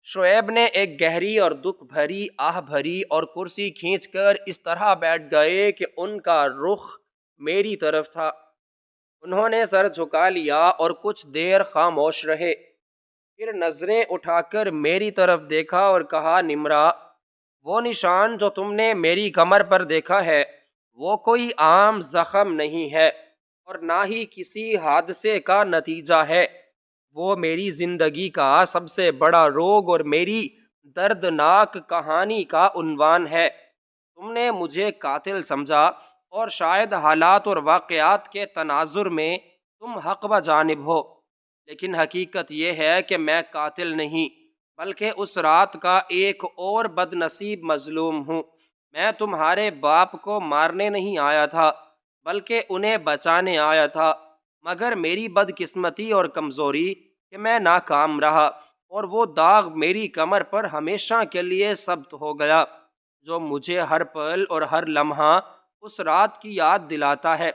شعیب نے ایک گہری اور دکھ بھری آہ بھری اور کرسی کھینچ کر اس طرح بیٹھ گئے کہ ان کا رخ میری طرف تھا۔ انہوں نے سر جھکا لیا اور کچھ دیر خاموش رہے، پھر نظریں اٹھا کر میری طرف دیکھا اور کہا، نمرا، وہ نشان جو تم نے میری کمر پر دیکھا ہے وہ کوئی عام زخم نہیں ہے اور نہ ہی کسی حادثے کا نتیجہ ہے، وہ میری زندگی کا سب سے بڑا روگ اور میری دردناک کہانی کا عنوان ہے۔ تم نے مجھے قاتل سمجھا اور شاید حالات اور واقعات کے تناظر میں تم حق بجانب ہو، لیکن حقیقت یہ ہے کہ میں قاتل نہیں بلکہ اس رات کا ایک اور بد نصیب مظلوم ہوں۔ میں تمہارے باپ کو مارنے نہیں آیا تھا بلکہ انہیں بچانے آیا تھا، مگر میری بدقسمتی اور کمزوری کہ میں ناکام رہا اور وہ داغ میری کمر پر ہمیشہ کے لیے ثبت ہو گیا، جو مجھے ہر پل اور ہر لمحہ اس رات کی یاد دلاتا ہے۔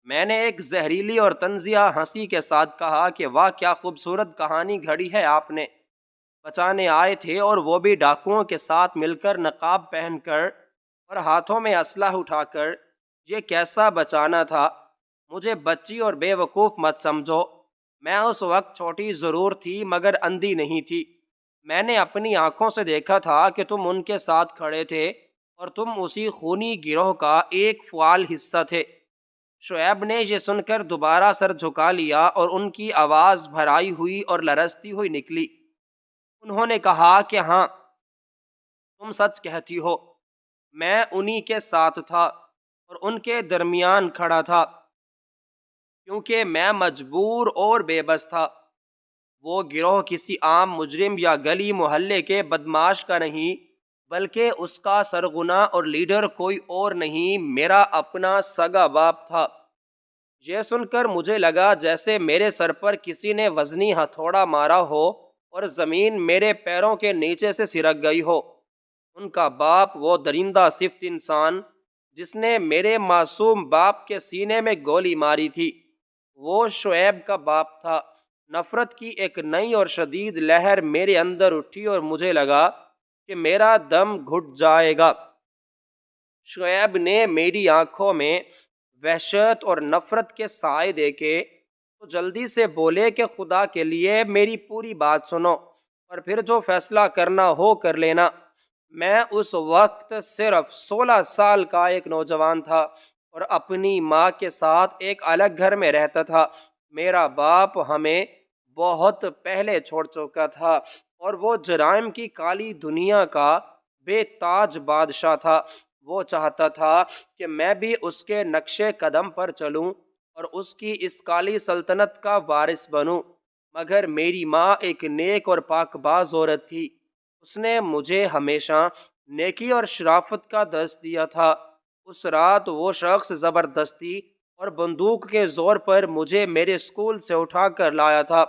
میں نے ایک زہریلی اور طنزیہ ہنسی کے ساتھ کہا کہ واہ، کیا خوبصورت کہانی گھڑی ہے آپ نے۔ بچانے آئے تھے اور وہ بھی ڈاکوؤں کے ساتھ مل کر، نقاب پہن کر اور ہاتھوں میں اسلحہ اٹھا کر۔ یہ کیسا بچانا تھا؟ مجھے بچی اور بے وقوف مت سمجھو، میں اس وقت چھوٹی ضرور تھی مگر اندھی نہیں تھی۔ میں نے اپنی آنکھوں سے دیکھا تھا کہ تم ان کے ساتھ کھڑے تھے اور تم اسی خونی گروہ کا ایک فعال حصہ تھے۔ شعیب نے یہ سن کر دوبارہ سر جھکا لیا اور ان کی آواز بھرائی ہوئی اور لرزتی ہوئی نکلی۔ انہوں نے کہا کہ ہاں، تم سچ کہتی ہو، میں انہی کے ساتھ تھا اور ان کے درمیان کھڑا تھا، کیونکہ میں مجبور اور بے بس تھا۔ وہ گروہ کسی عام مجرم یا گلی محلے کے بدماش کا نہیں، بلکہ اس کا سرغنہ اور لیڈر کوئی اور نہیں، میرا اپنا سگا باپ تھا۔ یہ سن کر مجھے لگا جیسے میرے سر پر کسی نے وزنی ہتھوڑا مارا ہو اور زمین میرے پیروں کے نیچے سے سرک گئی ہو۔ ان کا باپ، وہ درندہ صفت انسان جس نے میرے معصوم باپ کے سینے میں گولی ماری تھی، وہ شعیب کا باپ تھا۔ نفرت کی ایک نئی اور شدید لہر میرے اندر اٹھی اور مجھے لگا کہ میرا دم گھٹ جائے گا۔ شعیب نے میری آنکھوں میں وحشت اور نفرت کے سائے دیکھے تو جلدی سے بولے کہ خدا کے لیے میری پوری بات سنو اور پھر جو فیصلہ کرنا ہو کر لینا۔ میں اس وقت صرف 16 سال کا ایک نوجوان تھا اور اپنی ماں کے ساتھ ایک الگ گھر میں رہتا تھا۔ میرا باپ ہمیں بہت پہلے چھوڑ چکا تھا اور وہ جرائم کی کالی دنیا کا بے تاج بادشاہ تھا۔ وہ چاہتا تھا کہ میں بھی اس کے نقش قدم پر چلوں اور اس کی اس کالی سلطنت کا وارث بنوں، مگر میری ماں ایک نیک اور پاک باز عورت تھی۔ اس نے مجھے ہمیشہ نیکی اور شرافت کا درس دیا تھا۔ اس رات وہ شخص زبردستی اور بندوق کے زور پر مجھے میرے اسکول سے اٹھا کر لایا تھا۔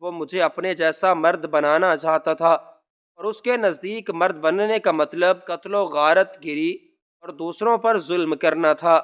وہ مجھے اپنے جیسا مرد بنانا چاہتا تھا اور اس کے نزدیک مرد بننے کا مطلب قتل و غارت گری اور دوسروں پر ظلم کرنا تھا۔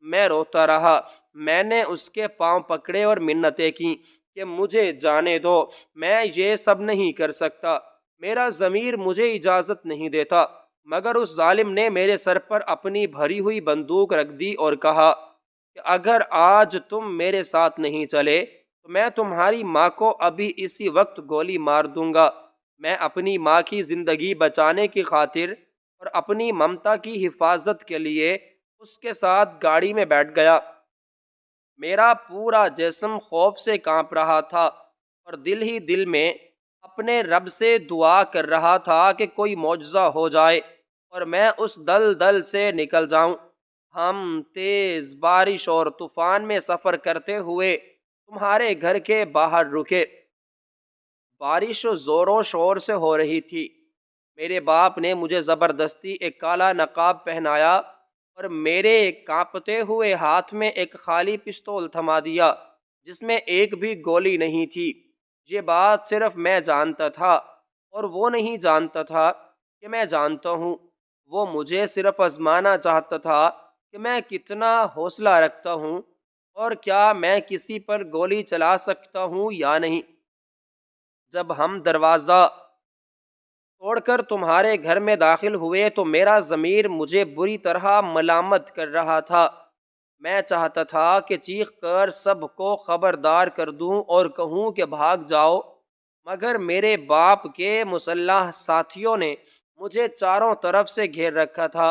میں روتا رہا۔ میں نے اس کے پاؤں پکڑے اور منتیں کیں کہ مجھے جانے دو، میں یہ سب نہیں کر سکتا، میرا ضمیر مجھے اجازت نہیں دیتا۔ مگر اس ظالم نے میرے سر پر اپنی بھری ہوئی بندوق رکھ دی اور کہا کہ اگر آج تم میرے ساتھ نہیں چلے تو میں تمہاری ماں کو ابھی اسی وقت گولی مار دوں گا۔ میں اپنی ماں کی زندگی بچانے کی خاطر اور اپنی ممتا کی حفاظت کے لیے اس کے ساتھ گاڑی میں بیٹھ گیا۔ میرا پورا جسم خوف سے کانپ رہا تھا اور دل ہی دل میں اپنے رب سے دعا کر رہا تھا کہ کوئی معجزہ ہو جائے اور میں اس دلدل سے نکل جاؤں۔ ہم تیز بارش اور طوفان میں سفر کرتے ہوئے تمہارے گھر کے باہر رکے۔ بارش زور و شور سے ہو رہی تھی۔ میرے باپ نے مجھے زبردستی ایک کالا نقاب پہنایا اور میرے کانپتے ہوئے ہاتھ میں ایک خالی پستول تھما دیا جس میں ایک بھی گولی نہیں تھی۔ یہ بات صرف میں جانتا تھا اور وہ نہیں جانتا تھا کہ میں جانتا ہوں۔ وہ مجھے صرف آزمانا چاہتا تھا کہ میں کتنا حوصلہ رکھتا ہوں اور کیا میں کسی پر گولی چلا سکتا ہوں یا نہیں۔ جب ہم دروازہ توڑ کر تمہارے گھر میں داخل ہوئے تو میرا ضمیر مجھے بری طرح ملامت کر رہا تھا۔ میں چاہتا تھا کہ چیخ کر سب کو خبردار کر دوں اور کہوں کہ بھاگ جاؤ، مگر میرے باپ کے مسلح ساتھیوں نے مجھے چاروں طرف سے گھیر رکھا تھا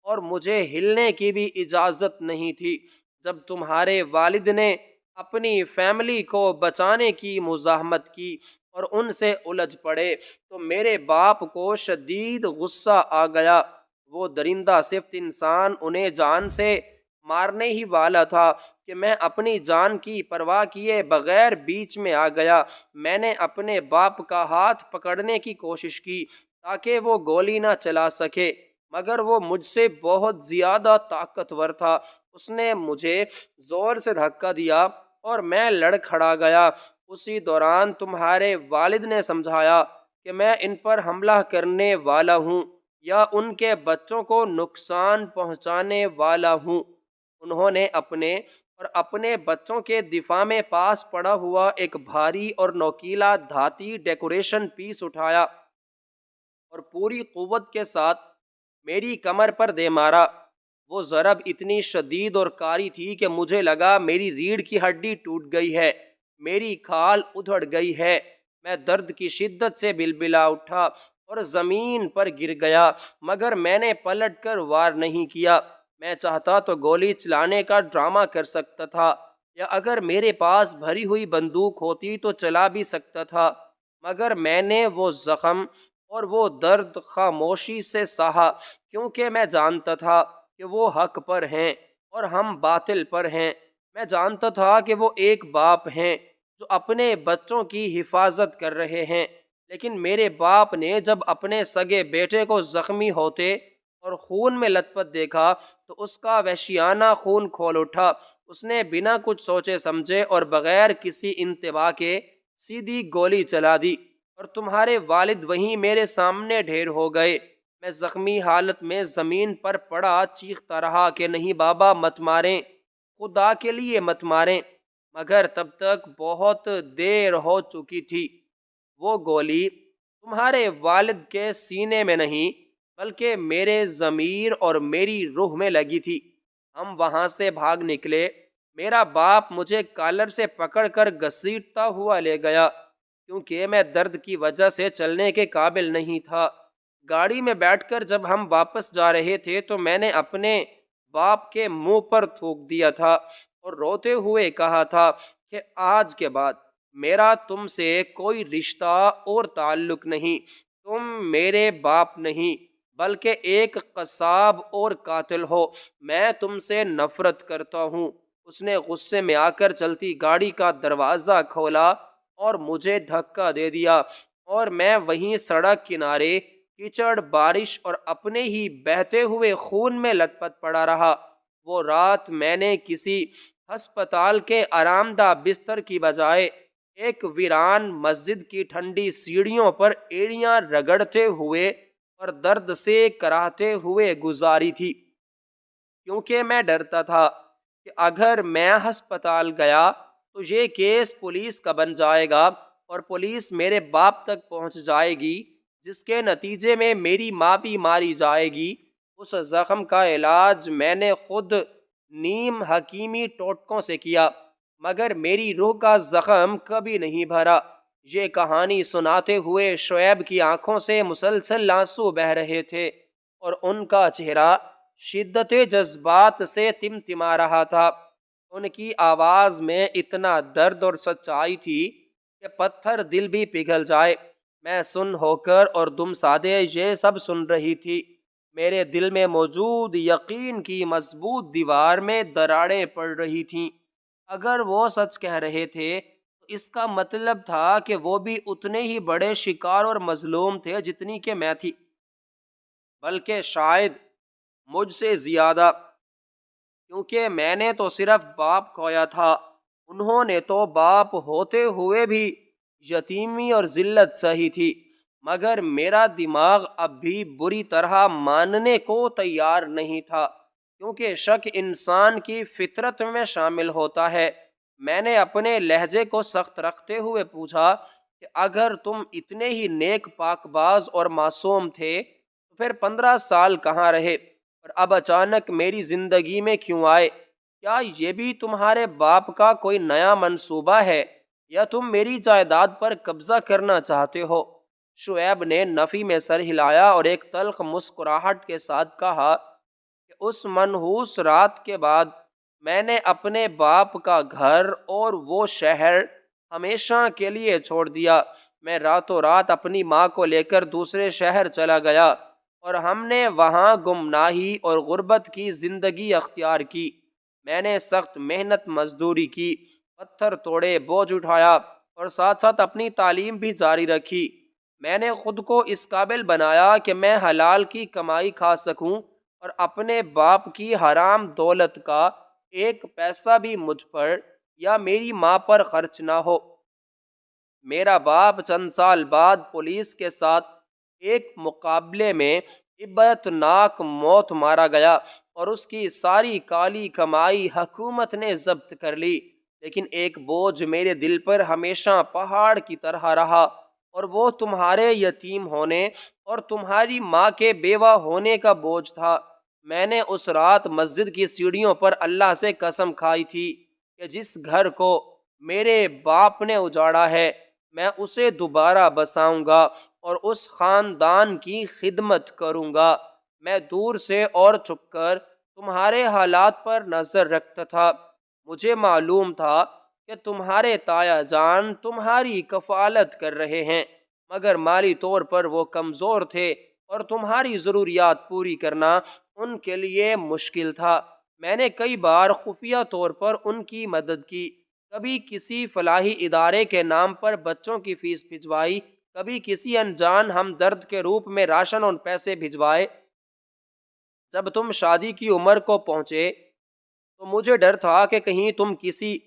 اور مجھے ہلنے کی بھی اجازت نہیں تھی۔ جب تمہارے والد نے اپنی فیملی کو بچانے کی مزاحمت کی اور ان سے الجھ پڑے تو میرے باپ کو شدید غصہ آ گیا۔ وہ درندہ صفت انسان انہیں جان سے مارنے ہی والا تھا کہ میں اپنی جان کی پرواہ کیے بغیر بیچ میں آ گیا۔ میں نے اپنے باپ کا ہاتھ پکڑنے کی کوشش کی تاکہ وہ گولی نہ چلا سکے، مگر وہ مجھ سے بہت زیادہ طاقتور تھا۔ اس نے مجھے زور سے دھکا دیا اور میں لڑ کھڑا گیا۔ اسی دوران تمہارے والد نے سمجھایا کہ میں ان پر حملہ کرنے والا ہوں یا ان کے بچوں کو نقصان پہنچانے والا ہوں۔ انہوں نے اپنے بچوں کے دفاع میں پاس پڑا ہوا ایک بھاری اور نوکیلا دھاتی ڈیکوریشن پیس اٹھایا اور پوری قوت کے ساتھ میری کمر پر دے مارا۔ وہ ضرب اتنی شدید اور کاری تھی کہ مجھے لگا میری ریڑھ کی ہڈی ٹوٹ گئی ہے، میری کھال ادھڑ گئی ہے۔ میں درد کی شدت سے بلبلا اٹھا اور زمین پر گر گیا، مگر میں نے پلٹ کر وار نہیں کیا۔ میں چاہتا تو گولی چلانے کا ڈرامہ کر سکتا تھا، یا اگر میرے پاس بھری ہوئی بندوق ہوتی تو چلا بھی سکتا تھا، مگر میں نے وہ زخم اور وہ درد خاموشی سے سہا، کیونکہ میں جانتا تھا کہ وہ حق پر ہیں اور ہم باطل پر ہیں۔ میں جانتا تھا کہ وہ ایک باپ ہیں جو اپنے بچوں کی حفاظت کر رہے ہیں، لیکن میرے باپ نے جب اپنے سگے بیٹے کو زخمی ہوتے اور خون میں لت پت دیکھا تو اس کا وحشیانہ خون کھول اٹھا۔ اس نے بنا کچھ سوچے سمجھے اور بغیر کسی انتباہ کے سیدھی گولی چلا دی، اور تمہارے والد وہیں میرے سامنے ڈھیر ہو گئے۔ میں زخمی حالت میں زمین پر پڑا چیختا رہا کہ نہیں بابا، مت ماریں، خدا کے لیے مت ماریں، مگر تب تک بہت دیر ہو چکی تھی۔ وہ گولی تمہارے والد کے سینے میں نہیں بلکہ میرے ضمیر اور میری روح میں لگی تھی۔ ہم وہاں سے بھاگ نکلے۔ میرا باپ مجھے کالر سے پکڑ کر گھسیٹتا ہوا لے گیا، کیونکہ میں درد کی وجہ سے چلنے کے قابل نہیں تھا۔ گاڑی میں بیٹھ کر جب ہم واپس جا رہے تھے تو میں نے اپنے باپ کے منہ پر تھوک دیا تھا اور روتے ہوئے کہا تھا کہ آج کے بعد میرا تم سے کوئی رشتہ اور تعلق نہیں، تم میرے باپ نہیں بلکہ ایک قصاب اور قاتل ہو، میں تم سے نفرت کرتا ہوں۔ اس نے غصے میں آ کر چلتی گاڑی کا دروازہ کھولا اور مجھے دھکا دے دیا، اور میں وہیں سڑک کنارے کیچڑ، بارش اور اپنے ہی بہتے ہوئے خون میں لت پت پڑا رہا۔ وہ رات میں نے کسی ہسپتال کے آرام دہ بستر کی بجائے ایک ویران مسجد کی ٹھنڈی سیڑھیوں پر ایڑیاں رگڑتے ہوئے اور درد سے کراہتے ہوئے گزاری تھی، کیونکہ میں ڈرتا تھا کہ اگر میں ہسپتال گیا تو یہ کیس پولیس کا بن جائے گا اور پولیس میرے باپ تک پہنچ جائے گی، جس کے نتیجے میں میری ماں بھی ماری جائے گی۔ اس زخم کا علاج میں نے خود نیم حکیمی ٹوٹکوں سے کیا، مگر میری روح کا زخم کبھی نہیں بھرا۔ یہ کہانی سناتے ہوئے شعیب کی آنکھوں سے مسلسل آنسو بہہ رہے تھے اور ان کا چہرہ شدت جذبات سے تمتما رہا تھا۔ ان کی آواز میں اتنا درد اور سچائی تھی کہ پتھر دل بھی پگھل جائے۔ میں سن ہو کر اور دم سادے یہ سب سن رہی تھی۔ میرے دل میں موجود یقین کی مضبوط دیوار میں دراڑیں پڑ رہی تھیں۔ اگر وہ سچ کہہ رہے تھے تو اس کا مطلب تھا کہ وہ بھی اتنے ہی بڑے شکار اور مظلوم تھے جتنی کہ میں تھی، بلکہ شاید مجھ سے زیادہ، کیونکہ میں نے تو صرف باپ کھویا تھا، انہوں نے تو باپ ہوتے ہوئے بھی یتیمی اور ذلت سہی تھی۔ مگر میرا دماغ اب بھی بری طرح ماننے کو تیار نہیں تھا، کیونکہ شک انسان کی فطرت میں شامل ہوتا ہے۔ میں نے اپنے لہجے کو سخت رکھتے ہوئے پوچھا کہ اگر تم اتنے ہی نیک پاک باز اور معصوم تھے تو پھر 15 سال کہاں رہے اور اب اچانک میری زندگی میں کیوں آئے؟ کیا یہ بھی تمہارے باپ کا کوئی نیا منصوبہ ہے یا تم میری جائیداد پر قبضہ کرنا چاہتے ہو؟ شعیب نے نفی میں سر ہلایا اور ایک تلخ مسکراہٹ کے ساتھ کہا کہ اس منحوس رات کے بعد میں نے اپنے باپ کا گھر اور وہ شہر ہمیشہ کے لیے چھوڑ دیا۔ میں راتوں رات اپنی ماں کو لے کر دوسرے شہر چلا گیا اور ہم نے وہاں گمناہی اور غربت کی زندگی اختیار کی۔ میں نے سخت محنت مزدوری کی، پتھر توڑے، بوجھ اٹھایا اور ساتھ ساتھ اپنی تعلیم بھی جاری رکھی۔ میں نے خود کو اس قابل بنایا کہ میں حلال کی کمائی کھا سکوں اور اپنے باپ کی حرام دولت کا ایک پیسہ بھی مجھ پر یا میری ماں پر خرچ نہ ہو۔ میرا باپ چند سال بعد پولیس کے ساتھ ایک مقابلے میں عبرت ناک موت مارا گیا اور اس کی ساری کالی کمائی حکومت نے ضبط کر لی، لیکن ایک بوجھ میرے دل پر ہمیشہ پہاڑ کی طرح رہا، اور وہ تمہارے یتیم ہونے اور تمہاری ماں کے بیوہ ہونے کا بوجھ تھا۔ میں نے اس رات مسجد کی سیڑھیوں پر اللہ سے قسم کھائی تھی کہ جس گھر کو میرے باپ نے اجاڑا ہے میں اسے دوبارہ بساؤں گا اور اس خاندان کی خدمت کروں گا۔ میں دور سے اور چھپ کر تمہارے حالات پر نظر رکھتا تھا۔ مجھے معلوم تھا کہ تمہارے تایا جان تمہاری کفالت کر رہے ہیں، مگر مالی طور پر وہ کمزور تھے اور تمہاری ضروریات پوری کرنا ان کے لیے مشکل تھا۔ میں نے کئی بار خفیہ طور پر ان کی مدد کی، کبھی کسی فلاحی ادارے کے نام پر بچوں کی فیس بھجوائی، کبھی کسی انجان ہمدرد کے روپ میں راشن اور پیسے بھجوائے۔ جب تم شادی کی عمر کو پہنچے تو مجھے ڈر تھا کہ کہیں تم کسی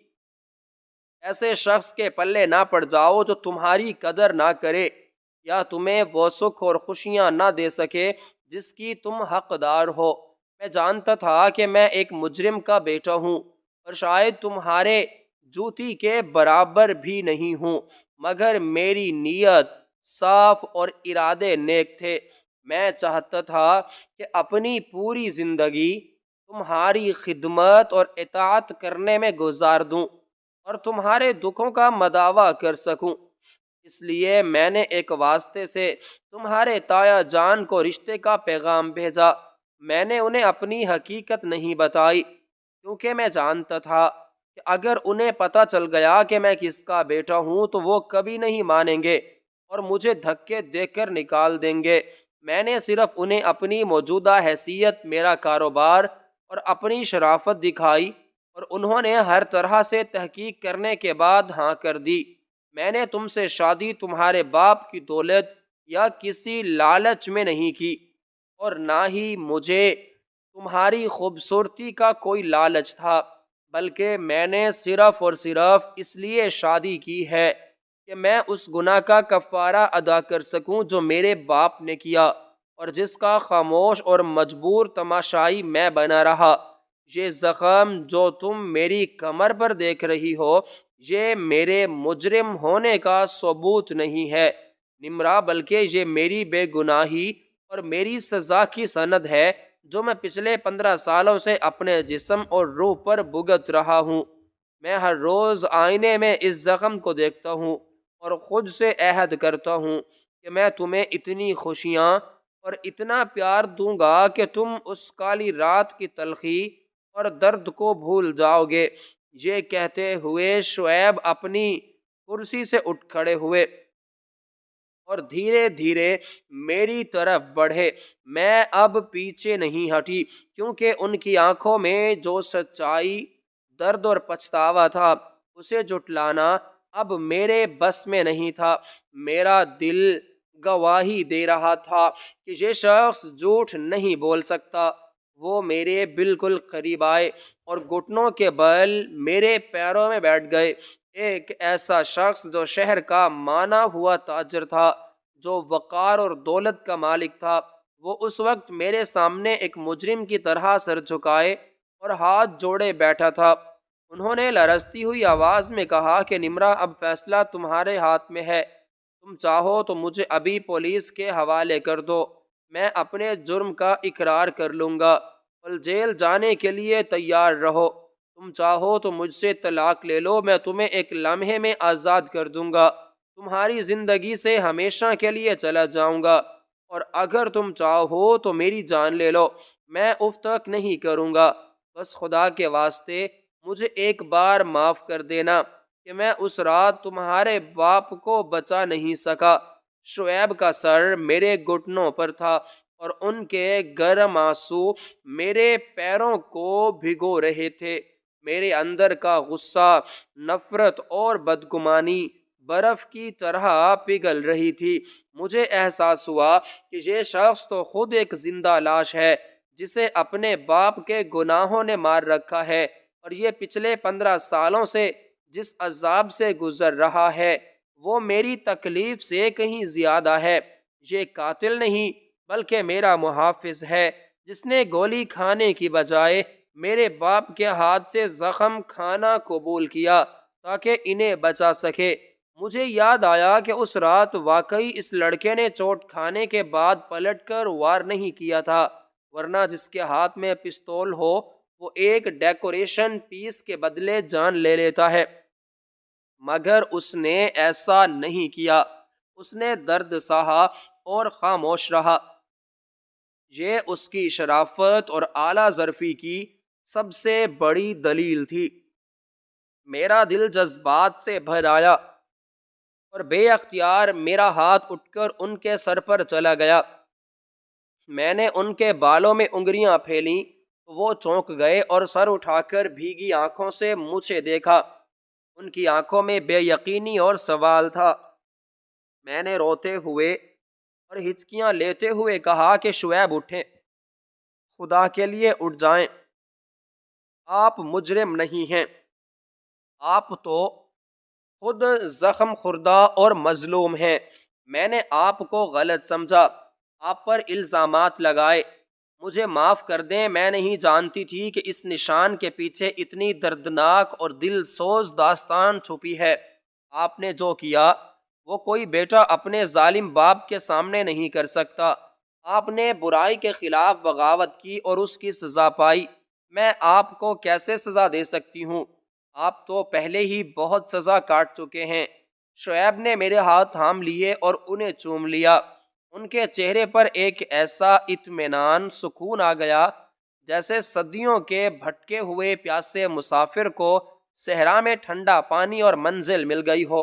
ایسے شخص کے پلے نہ پڑ جاؤ جو تمہاری قدر نہ کرے یا تمہیں وہ سکھ اور خوشیاں نہ دے سکے جس کی تم حقدار ہو۔ میں جانتا تھا کہ میں ایک مجرم کا بیٹا ہوں اور شاید تمہارے جوتی کے برابر بھی نہیں ہوں، مگر میری نیت صاف اور ارادے نیک تھے۔ میں چاہتا تھا کہ اپنی پوری زندگی تمہاری خدمت اور اطاعت کرنے میں گزار دوں اور تمہارے دکھوں کا مداوع کر سکوں۔ اس لیے میں نے ایک واسطے سے تمہارے تایا جان کو رشتے کا پیغام بھیجا۔ میں نے انہیں اپنی حقیقت نہیں بتائی کیونکہ میں جانتا تھا کہ اگر انہیں پتہ چل گیا کہ میں کس کا بیٹا ہوں تو وہ کبھی نہیں مانیں گے اور مجھے دھکے دے کر نکال دیں گے۔ میں نے صرف انہیں اپنی موجودہ حیثیت، میرا کاروبار اور اپنی شرافت دکھائی اور انہوں نے ہر طرح سے تحقیق کرنے کے بعد ہاں کر دی۔ میں نے تم سے شادی تمہارے باپ کی دولت یا کسی لالچ میں نہیں کی، اور نہ ہی مجھے تمہاری خوبصورتی کا کوئی لالچ تھا، بلکہ میں نے صرف اور صرف اس لیے شادی کی ہے کہ میں اس گناہ کا کفارہ ادا کر سکوں جو میرے باپ نے کیا اور جس کا خاموش اور مجبور تماشائی میں بنا رہا۔ یہ زخم جو تم میری کمر پر دیکھ رہی ہو، یہ میرے مجرم ہونے کا ثبوت نہیں ہے نمرا، بلکہ یہ میری بے گناہی اور میری سزا کی سند ہے جو میں پچھلے 15 سالوں سے اپنے جسم اور روح پر بھگت رہا ہوں۔ میں ہر روز آئینے میں اس زخم کو دیکھتا ہوں اور خود سے عہد کرتا ہوں کہ میں تمہیں اتنی خوشیاں اور اتنا پیار دوں گا کہ تم اس کالی رات کی تلخی اور درد کو بھول جاؤ گے۔ یہ کہتے ہوئے شعیب اپنی کرسی سے اٹھ کھڑے ہوئے اور دھیرے دھیرے میری طرف بڑھے۔ میں اب پیچھے نہیں ہٹی کیونکہ ان کی آنکھوں میں جو سچائی، درد اور پچھتاوا تھا اسے جھٹلانا اب میرے بس میں نہیں تھا۔ میرا دل گواہی دے رہا تھا کہ یہ شخص جھوٹ نہیں بول سکتا۔ وہ میرے بالکل قریب آئے اور گھٹنوں کے بل میرے پیروں میں بیٹھ گئے۔ ایک ایسا شخص جو شہر کا مانا ہوا تاجر تھا، جو وقار اور دولت کا مالک تھا، وہ اس وقت میرے سامنے ایک مجرم کی طرح سر جھکائے اور ہاتھ جوڑے بیٹھا تھا۔ انہوں نے لرزتی ہوئی آواز میں کہا کہ نمرا، اب فیصلہ تمہارے ہاتھ میں ہے۔ تم چاہو تو مجھے ابھی پولیس کے حوالے کر دو، میں اپنے جرم کا اقرار کر لوں گا اور جیل جانے کے لیے تیار رہو۔ تم چاہو تو مجھ سے طلاق لے لو، میں تمہیں ایک لمحے میں آزاد کر دوں گا، تمہاری زندگی سے ہمیشہ کے لیے چلا جاؤں گا، اور اگر تم چاہو تو میری جان لے لو، میں اف تک نہیں کروں گا۔ بس خدا کے واسطے مجھے ایک بار معاف کر دینا کہ میں اس رات تمہارے باپ کو بچا نہیں سکا۔ شعیب کا سر میرے گھٹنوں پر تھا اور ان کے گرم آنسو میرے پیروں کو بھگو رہے تھے۔ میرے اندر کا غصہ، نفرت اور بدگمانی برف کی طرح پگھل رہی تھی۔ مجھے احساس ہوا کہ یہ شخص تو خود ایک زندہ لاش ہے جسے اپنے باپ کے گناہوں نے مار رکھا ہے، اور یہ پچھلے 15 سالوں سے جس عذاب سے گزر رہا ہے وہ میری تکلیف سے کہیں زیادہ ہے۔ یہ قاتل نہیں بلکہ میرا محافظ ہے جس نے گولی کھانے کی بجائے میرے باپ کے ہاتھ سے زخم کھانا قبول کیا تاکہ انہیں بچا سکے۔ مجھے یاد آیا کہ اس رات واقعی اس لڑکے نے چوٹ کھانے کے بعد پلٹ کر وار نہیں کیا تھا، ورنہ جس کے ہاتھ میں پستول ہو وہ ایک ڈیکوریشن پیس کے بدلے جان لے لیتا ہے، مگر اس نے ایسا نہیں کیا۔ اس نے درد سہا اور خاموش رہا۔ یہ اس کی شرافت اور اعلیٰ ظرفی کی سب سے بڑی دلیل تھی۔ میرا دل جذبات سے بھر آیا اور بے اختیار میرا ہاتھ اٹھ کر ان کے سر پر چلا گیا۔ میں نے ان کے بالوں میں انگلیاں پھیلیں تو وہ چونک گئے اور سر اٹھا کر بھیگی آنکھوں سے مجھے دیکھا۔ ان کی آنکھوں میں بے یقینی اور سوال تھا۔ میں نے روتے ہوئے اور ہچکیاں لیتے ہوئے کہا کہ شعیب اٹھیں، خدا کے لیے اٹھ جائیں، آپ مجرم نہیں ہیں، آپ تو خود زخم خوردہ اور مظلوم ہیں۔ میں نے آپ کو غلط سمجھا، آپ پر الزامات لگائے، مجھے معاف کر دیں، میں نہیں جانتی تھی کہ اس نشان کے پیچھے اتنی دردناک اور دل سوز داستان چھپی ہے۔ آپ نے جو کیا وہ کوئی بیٹا اپنے ظالم باپ کے سامنے نہیں کر سکتا۔ آپ نے برائی کے خلاف بغاوت کی اور اس کی سزا پائی، میں آپ کو کیسے سزا دے سکتی ہوں؟ آپ تو پہلے ہی بہت سزا کاٹ چکے ہیں۔ شعیب نے میرے ہاتھ تھام لیے اور انہیں چوم لیا۔ ان کے چہرے پر ایک ایسا اطمینان، سکون آ گیا جیسے صدیوں کے بھٹکے ہوئے پیاسے مسافر کو صحرا میں ٹھنڈا پانی اور منزل مل گئی ہو۔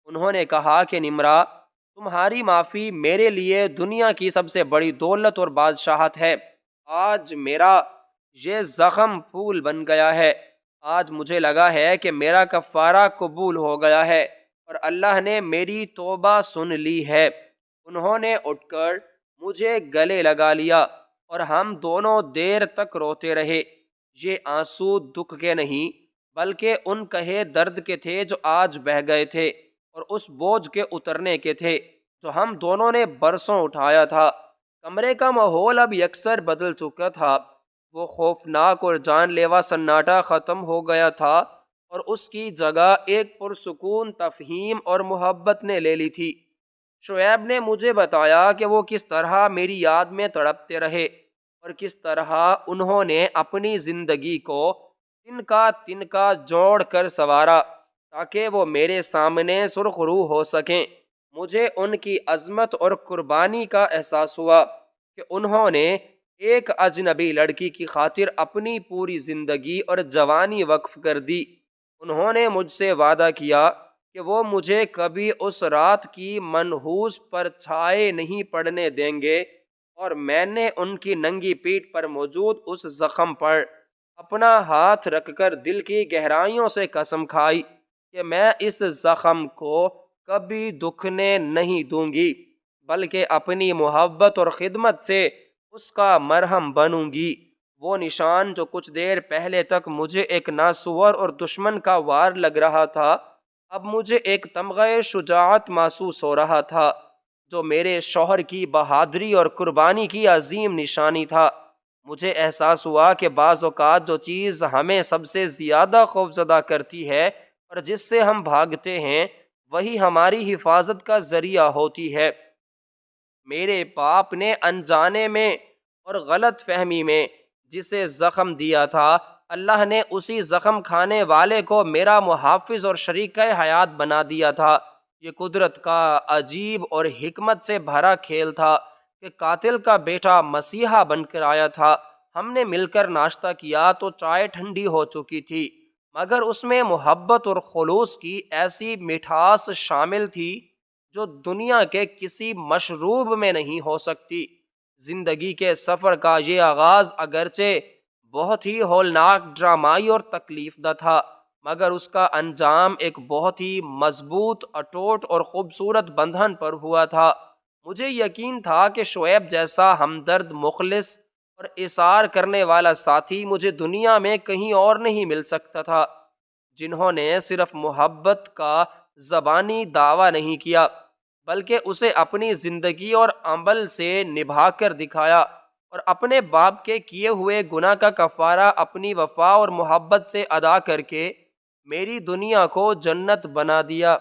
انہوں نے کہا کہ نمرا، تمہاری معافی میرے لیے دنیا کی سب سے بڑی دولت اور بادشاہت ہے۔ آج میرا یہ زخم پھول بن گیا ہے۔ آج مجھے لگا ہے کہ میرا کفارہ قبول ہو گیا ہے اور اللہ نے میری توبہ سن لی ہے۔ انہوں نے اٹھ کر مجھے گلے لگا لیا اور ہم دونوں دیر تک روتے رہے۔ یہ آنسو دکھ کے نہیں بلکہ ان کہے درد کے تھے جو آج بہہ گئے تھے، اور اس بوجھ کے اترنے کے تھے جو ہم دونوں نے برسوں اٹھایا تھا۔ کمرے کا ماحول اب یکسر بدل چکا تھا۔ وہ خوفناک اور جان لیوا سناٹا ختم ہو گیا تھا اور اس کی جگہ ایک پرسکون تفہیم اور محبت نے لے لی تھی۔ شعیب نے مجھے بتایا کہ وہ کس طرح میری یاد میں تڑپتے رہے اور کس طرح انہوں نے اپنی زندگی کو تنکا تنکا جوڑ کر سنوارا تاکہ وہ میرے سامنے سرخ رو ہو سکیں۔ مجھے ان کی عظمت اور قربانی کا احساس ہوا کہ انہوں نے ایک اجنبی لڑکی کی خاطر اپنی پوری زندگی اور جوانی وقف کر دی۔ انہوں نے مجھ سے وعدہ کیا کہ وہ مجھے کبھی اس رات کی منحوس پر چھائے نہیں پڑنے دیں گے، اور میں نے ان کی ننگی پیٹھ پر موجود اس زخم پر اپنا ہاتھ رکھ کر دل کی گہرائیوں سے قسم کھائی کہ میں اس زخم کو کبھی دکھنے نہیں دوں گی، بلکہ اپنی محبت اور خدمت سے اس کا مرہم بنوں گی۔ وہ نشان جو کچھ دیر پہلے تک مجھے ایک ناسور اور دشمن کا وار لگ رہا تھا، اب مجھے ایک تمغہ شجاعت محسوس ہو رہا تھا جو میرے شوہر کی بہادری اور قربانی کی عظیم نشانی تھا۔ مجھے احساس ہوا کہ بعض اوقات جو چیز ہمیں سب سے زیادہ خوفزدہ کرتی ہے اور جس سے ہم بھاگتے ہیں، وہی ہماری حفاظت کا ذریعہ ہوتی ہے۔ میرے باپ نے انجانے میں اور غلط فہمی میں جسے زخم دیا تھا، اللہ نے اسی زخم کھانے والے کو میرا محافظ اور شریک حیات بنا دیا تھا۔ یہ قدرت کا عجیب اور حکمت سے بھرا کھیل تھا کہ قاتل کا بیٹا مسیحا بن کر آیا تھا۔ ہم نے مل کر ناشتہ کیا تو چائے ٹھنڈی ہو چکی تھی، مگر اس میں محبت اور خلوص کی ایسی مٹھاس شامل تھی جو دنیا کے کسی مشروب میں نہیں ہو سکتی۔ زندگی کے سفر کا یہ آغاز اگرچہ بہت ہی ہولناک، ڈرامائی اور تکلیف دہ تھا، مگر اس کا انجام ایک بہت ہی مضبوط، اٹوٹ اور خوبصورت بندھن پر ہوا تھا۔ مجھے یقین تھا کہ شعیب جیسا ہمدرد، مخلص اور اثار کرنے والا ساتھی مجھے دنیا میں کہیں اور نہیں مل سکتا تھا۔ جنہوں نے صرف محبت کا زبانی دعویٰ نہیں کیا بلکہ اسے اپنی زندگی اور عمل سے نبھا کر دکھایا، اور اپنے باپ کے کیے ہوئے گناہ کا کفارہ اپنی وفا اور محبت سے ادا کر کے میری دنیا کو جنت بنا دیا۔